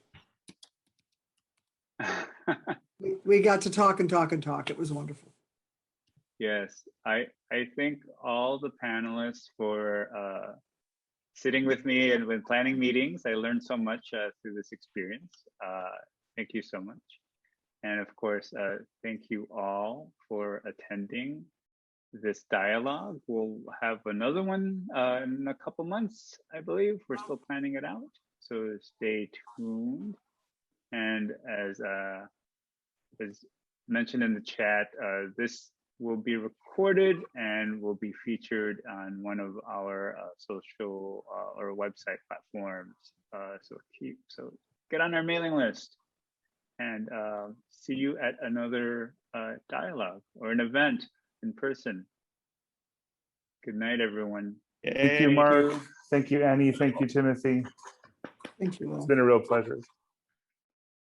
We got to talk and talk and talk. It was wonderful. Yes, I thank all the panelists for sitting with me and when planning meetings. I learned so much through this experience. Thank you so much. And of course, thank you all for attending this dialogue. We'll have another one in a couple months, I believe. We're still planning it out, so stay tuned. And as mentioned in the chat, this will be recorded and will be featured on one of our social or website platforms. So get on our mailing list, and see you at another dialogue or an event in person. Good night, everyone. Thank you, Mark. Thank you, Annie. Thank you, Timothy. Thank you all. It's been a real pleasure.